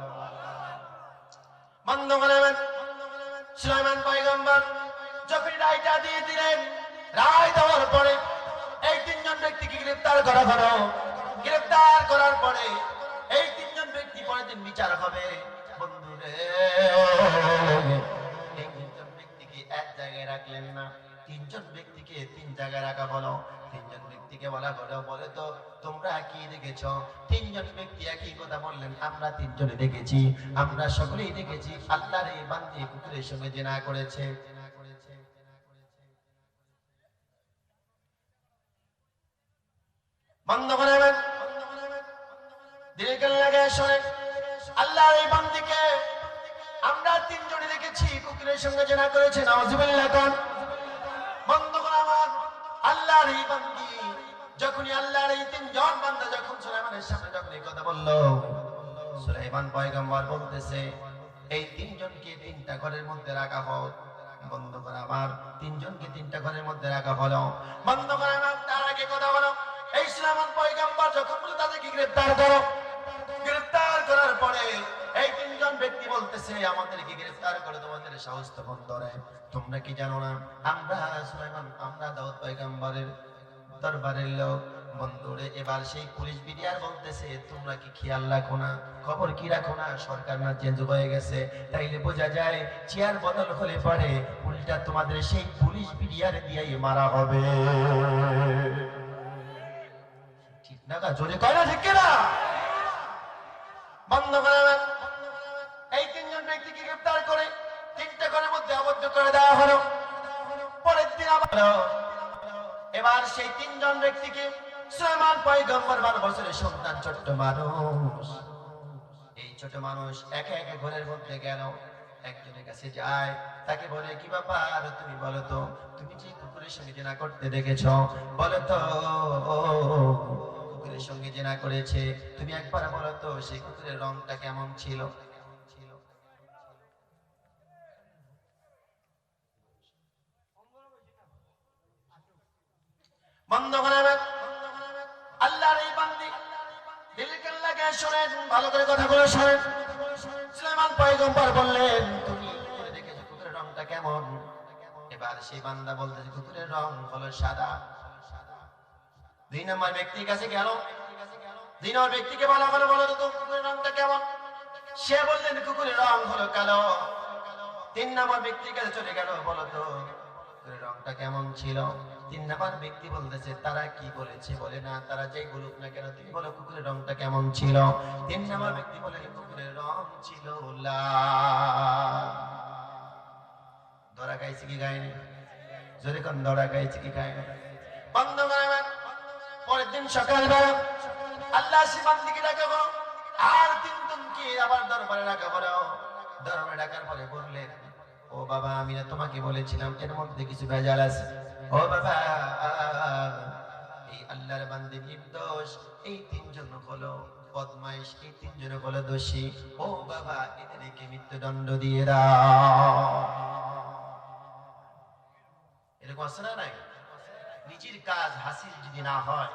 [SPEAKER 1] বন্ধ করাবেন। সুলাইমান পয়গম্বর যখন রায়টা দিয়ে দিলেন, রায় দেওয়ার পরে এই তিনজন ব্যক্তিকে গ্রেফতার করা হলো। গ্রেফতার করার পরে এই তিনজন ব্যক্তি পরের দিন বিচার হবে। বন্ধুরে, এই তিনজন ব্যক্তিকে এক জায়গায় রাখলেন না, তিনজন ব্যক্তিকে তিন জায়গায় রাখা হলো। তিনজন ব্যক্তিকে বলা হলো, বলে তো তোমরা কি দেখেছ? তিনজন ব্যক্তি একই কথা বললেন, আমরা তিনজনে দেখেছি, আমরা সকলেই দেখেছি আল্লাহর এই বান্দী কুকুরের সঙ্গে জিনা করেছে। বন্ধ করাবেন। দিলকে লাগে শুনে, আল্লাহর এই বান্দীকে আমরা তিনজনে দেখেছি কুকুরের সঙ্গে জিনা করেছে। নাউজুবিল্লাহ কোন? বন্ধ করাবেন। আল্লাহর এই বান্দী যখনই আল্লাহর এই তিনজন বান্দা যখন সুলাইমানের সামনে যখন এই কথা বলল, সুলাইমান পয়গম্বর বলতেছে, এই তিনজনকে তিনটা ঘরের মধ্যে রাখা হোক। বন্ধ করা আমার তিনজনকে তিনটা ঘরের মধ্যে রাখা হলো। বন্ধ করা আমার তার আগে কথা হলো, এই সুলাইমান পয়গম্বর যখন বলে তাদেরকে গ্রেফতার করো। গ্রেফতার করার পরে এই তিনজন ব্যক্তি বলতেছে, আমাদেরকে গ্রেফতার করে তোমাদের সাহস তো বন্ধ রে, তোমরা কি জানো না আমরা সুলাইমান, আমরা দাউদ পয়গম্বরের দরবারের লোক। বন্ধুরে, এবার সেই পুলিশ বিডিআর বলতেছে, তোমরা কি খেয়াল রাখো না, খবর কি রাখো না, সরকার না চেঞ্জ হয়ে গেছে, তাইলে বোঝা যায় চেয়ার বদল হলে পরে উল্টা তোমাদের সেই পুলিশ বিডিআর দিয়েই মারা হবে। ঠিক না? জোরে কয় না, ঠিক কিনা? বন্ধ করাবেন। এই তিনজন ব্যক্তিকে গ্রেফতার করে তিনটা ঘরের মধ্যে আবদ্ধ করে দেওয়া হলো। পরের দিন আবার এবার সেই তিনজন ব্যক্তিকে সুলাইমান পয়গম্বর 12 বছরের সন্তান, ছোট্ট মানুষ। এই ছোট মানুষ একে একে ঘরের মধ্যে গেল, একজনের কাছে যায়, তাকে বলে, কি ব্যাপার, তুমি বলো তো, তুমি যে কুকুরের সঙ্গে জেনা করতে দেখেছো, বলো তো, কুকুরের সঙ্গে জেনা করেছে, তুমি একবার বলো তো সেই কুকুরের রংটা কেমন ছিল? বন্ধ করে আল্লাহর এই বান্দি দিল কান লাগিয়ে শোনেন, ভালো করে কথাগুলো শোনেন। সুলাইমান পয়গম্বর বললেন, তুমি কুকুরে দেখেছো, কুকুরের রংটা কেমন? এবার সেই বান্দা বলতেছে, কুকুরের রং হলো সাদা। 2 নম্বর ব্যক্তির কাছে গেল, 2 নম্বর ব্যক্তিকে বলা হলো, বলো তো কুকুরের রংটা কেমন? সে বললেন, কুকুরের রং হলো কালো। 3 নম্বর ব্যক্তির কাছে চলে গেল, বলো তো কুকুরের রংটা কেমন ছিল? 3 নম্বর ব্যক্তি বলতেছে, তারা কি বলেছে বলে না, তারা যেই বলুক না কেন, তুমি বলো কুকুরের রংটা কেমন ছিল? 3 নম্বর ব্যক্তি বলে, কুকুরের রং ছিল লাল। ধরা খাইছে কি খায়নি? জোরে কোন ধরা খাইছে কি খায়নি? বন্ধ করে। পরের দিন সকালবেলা আল্লাহ সে বান্দিকে ডাকা বলো, আর 3 জনকে আবার দরবারে ডাকা বলো। দরবারে ডাকার পরে বললেন, ও বাবা, আমি না তোমাকে বলেছিলাম এর মধ্যে কিছু ভেজাল আছে। ও বাবা, এই আল্লাহর বান্দী নির্দোষ, এই 3 জন হলো বদমাইশ, এই 3 জন হলো দোষী। ও বাবা, এদেরকে মৃত্যুদণ্ড দিয়ে দাও। এরকম আছে না নাই? নিজের কাজ হাসিল যদি না হয়,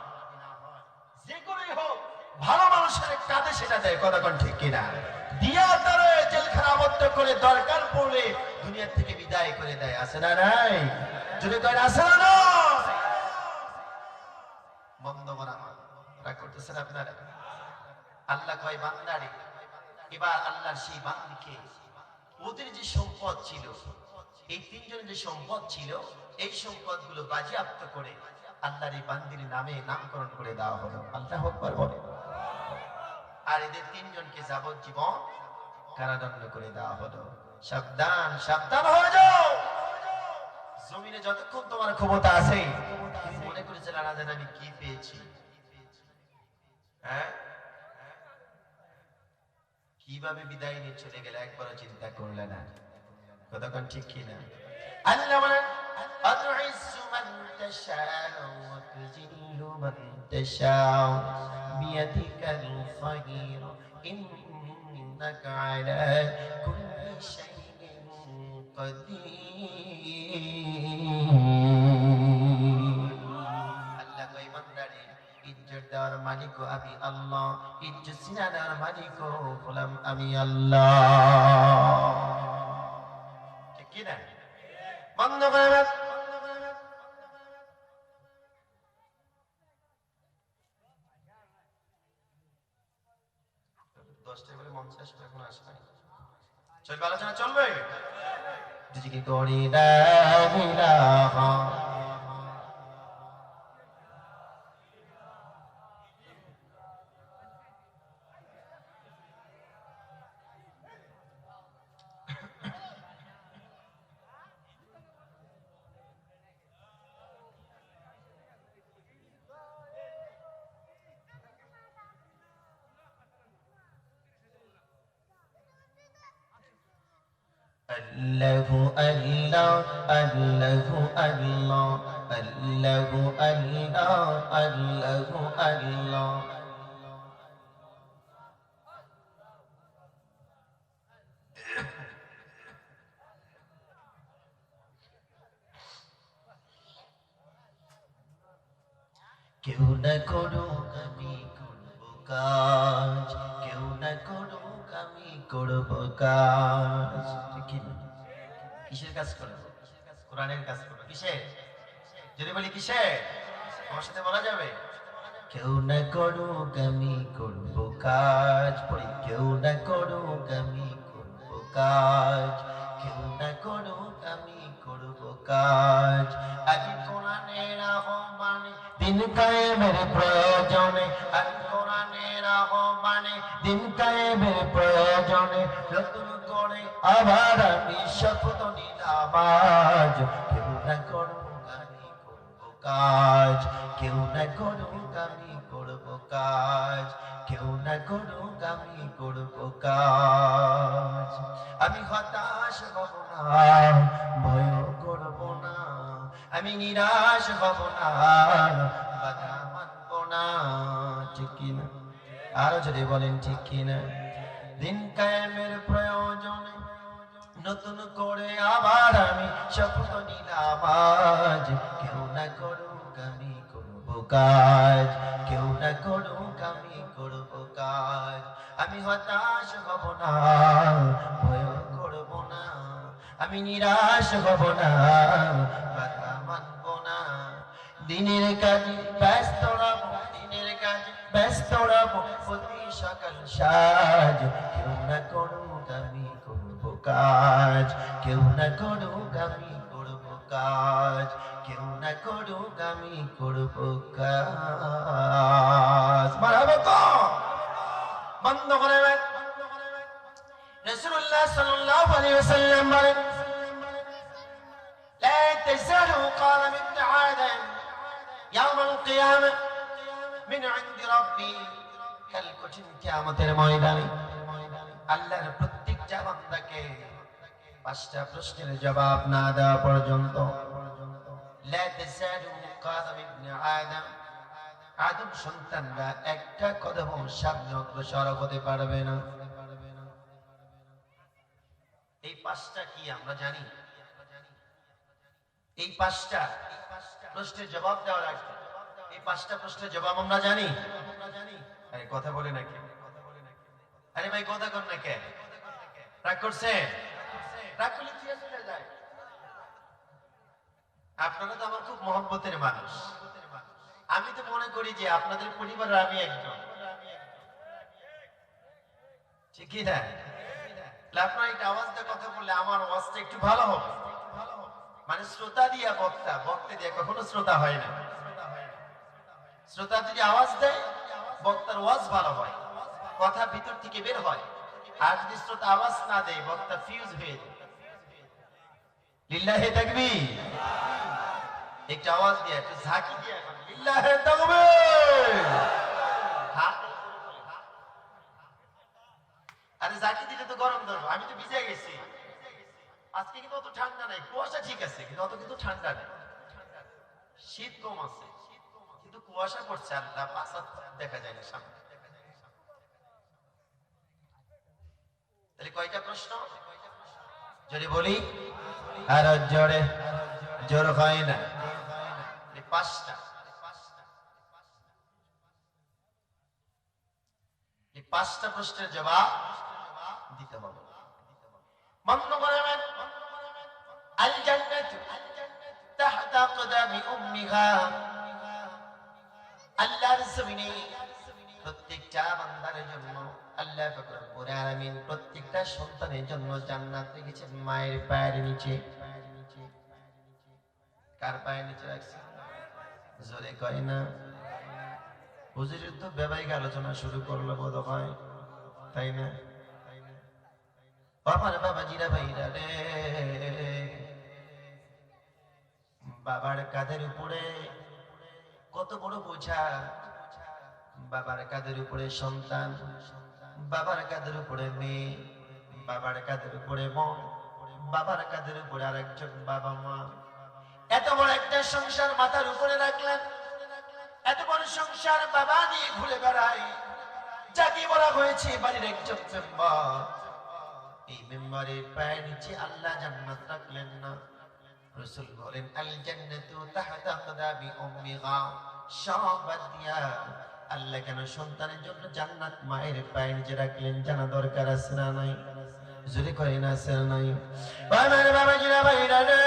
[SPEAKER 1] যে করেই হোক ভালো মানুষের কাঁধে সেটা দেয়, কথা কোন ঠিক কিনা? দিয়া তারে জেলখানা আবদ্ধ করে দরকার পড়লে দুনিয়া থেকে বিদায় করে দেয়, আছে না নাই? যদি কয় আছে না না, বন্ধ করা রাগ করতেছেন আপনারা? আল্লাহ কয় বান্দারে, এবার আল্লাহর সেই বান্দিকে ওদের যে সম্পদ ছিল, এই 3 জনের যে সম্পদ ছিল, এই সম্পদ গুলো বাজেয়াপ্ত করে আল্লাহর এই বান্দির নামে নামকরণ করে দেওয়া হলো। আল্লাহু আকবার বলে। আর এদের 3 জনকে যাবজ্জীবন কারাদণ্ড করে দেওয়া হলো। সাবধান, সাবধান হয়ে যাও। জমিনে যতক্ষণ তোমার ক্ষমতা আছে, তুমি মনে করেছিল না জানি আমি কি পেয়েছি, হ্যাঁ, কিভাবে বিদায় নিয়ে চলে গেলে একবারও চিন্তা করলে না, কথা কোন ঠিক কিনা? আল্লাহ বলেন, আতুইজ্জু মান তাশাউ ওয়া তুযিল্লু মান তাশাউ বিয়াদিকাল খায়র ইন্নাকা আলা কুল্লি শাইইন কাদির। আল্লাহ কই বান্দারে, ইজ্জত দেওয়ার মালিক আমি আল্লাহ, ইজ্জত ছিনা দেওয়ার মালিক হলাম আমি আল্লাহ, ঠিক কি না? বন্ধ করে। দশটায় বলে মঞ্চে আসবে, এখন আসবে, চলবে, আলোচনা চলবে। জিকির করি লা ইলাহা আল্লাহু আল্লাহ আল্লাহু আল্লাহ আল্লাহু আল্লাহ আল্লাহু আল্লাহ। কেউ না করুক আমি করব কাজ, কেউ না করুক আমি করব কাজ, ঠিক না? কিসের কাজ করব? কোরআনের কাজ করব। কিসের? যদি বলি কিসের, আমার সাথে বলা যাবে? কেউ না করুক আমি করব কাজ, পড়ি, কেউ না করুক আমি করব কাজ, কেউ না করুক আমি করব কাজ। আজ কোরআনের আহ্বানে দিন কায়েমের প্রয়োজনে, আজ কোরআনের আহ্বানে দিন কায়েমের প্রয়োজনে নতুন করে আবার আমি শপথ নিলাম আজ, কেউ না করুক আমি করব কাজ, কেউ না করুক আমি করব কাজ, কেউ না করুক আমি করব কাজ। আমি হতাশ হব না, ভয় করব না, আমি নিরাশ হব না, বাধা মানব না। ঠিক কিনা? আরো যদি বলেন ঠিক কিনা? দিন কায়েমের প্রয়োজনে নতুন করে আবার আমি শপথ নিলাম আজ, কেউ না করুক আমি করব কাজ, কেউ না করুক আমি করব কাজ। আমি হতাশ হব না, ভয় করব না, আমি নিরাশ হব না, বাধা মানব না। দিনের কাজে ব্যস্ত রব, দিনের কাজে ব্যস্ত রব, প্রতি সকাল সাজ, কেউ না করুক আমি করব কাজ, কেউ না করুক আমি করব কাজ, কেউ না করুক আমি করব কাজ। মারহাবা তো বন্ধ করে রাসূলুল্লাহ সাল্লাল্লাহু আলাইহি ওয়াসাল্লাম বলেন, লা তাযালু কালাম ইবনে আদম ইয়াউমাল কিয়ামah মিন ইনদি রাব্বি, কাল কঠিন কিয়ামতের ময়দানে আল্লাহর প্রত্যেকটা বান্দাকে পাঁচটা প্রশ্নের জবাব না দেওয়া পর্যন্ত, লা তাযালু কালাম ইবনে আদম, আদম সন্তানরা একটা কদম সামনে অগ্রসর হতে পারবে না। এই পাঁচটা কি আমরা জানি? এই পাঁচটা প্রশ্নের জবাব দেওয়া লাগবে। এই পাঁচটা প্রশ্নের জবাব আমরা জানি? আরে কথা বলে নাকি? আরে ভাই কথা কর না কে? রাগ করছে? রাগ করলে থিয়া চলে যায়। আপনারা তো আমার খুব মহব্বতের মানুষ। আমি তো মনে করি যে আপনাদের পরিবারের আমি একজন, ঠিকই না? আপনার একটা আওয়াজ দিয়ে কথা বললে আমার আওয়াজটা একটু ভালো হবে। মানে শ্রোতা দিয়া বক্তা, বক্তা দিয়ে কখনো শ্রোতা হয় না। শ্রোতা যদি আওয়াজ দেয় বক্তার আওয়াজ ভালো হয়, কথা ভিতর থেকে বের হয়। আর যদি শ্রোতা আওয়াজ না দেয় বক্তা ফিউজ হয়ে যায়। লিল্লাহি তাকবীর। একটা আওয়াজ দিয়ে একটু ঝাঁকি দিয়ে লিল্লাহি তাকবীর। আরে ঝাঁকি দিলে তো গরম ধরবো। আমি তো ভিজে গেছি আজকে, কিন্তু অত ঠান্ডা নাই। কুয়াশা ঠিক আছে কিন্তু অত কিন্তু ঠান্ডা নেই। শীত কম আছে কিন্তু কুয়াশা পড়ছে, আল্লাহ পাশা দেখা যায় না সামনে। তাহলে কয়টা প্রশ্ন যদি বলি? আর জোরে জোর হয় না। পাঁচটা। এই পাঁচটা প্রশ্নের জবাব দিতে হবে। মনে করবেন আল জান্নাতু তাহতা কদামি উম্মিহা, আল্লাহর জমিনে প্রত্যেকটা বান্দার জন্য আল্লাহ পাক রব্বুল আলামিন প্রত্যেকটা সন্তানের জন্য জান্নাত রেখেছেন মায়ের পায়ের নিচে। কার পায়ের নিচে রাখছেন? জোরে কয় না। হুজুরের তো ব্যবসায়িক আলোচনা শুরু করলো বোধ হয়, তাই না? আমার বাবাজিরা ভাইরা রে, বাবার কাঁধের উপরে কত বড় বোঝা। বাবার কাঁধের উপরে সন্তান, বাবার কাঁধের উপরে মেয়ে, বাবার কাঁধের উপরে বোন, বাবার কাঁধের উপরে আরেকজন বাবা মা। এত বড় একটা সংসার মাথার উপরে রাখলেন। এত বড় সংসার বাবা নিয়ে ঘুরে বেড়ায়, যাকে বলা হয়েছে বাড়ির একজন মেম্বার। এই মেম্বারের পায়ের নিচে আল্লাহ জান্নাত রাখলেন না। রাসূল বলেন আল জান্নাতু তাহতা কদামি উম্মিহা, সবাদ দিয়া আল্লাহ কেন সন্তানের জন্য জান্নাত মায়ের পায়ের নিচে রাখলেন জানা দরকার আছে না নাই? জোরে করেন আছে না নাই? আমার বাবাজিরা ভাইরা রে,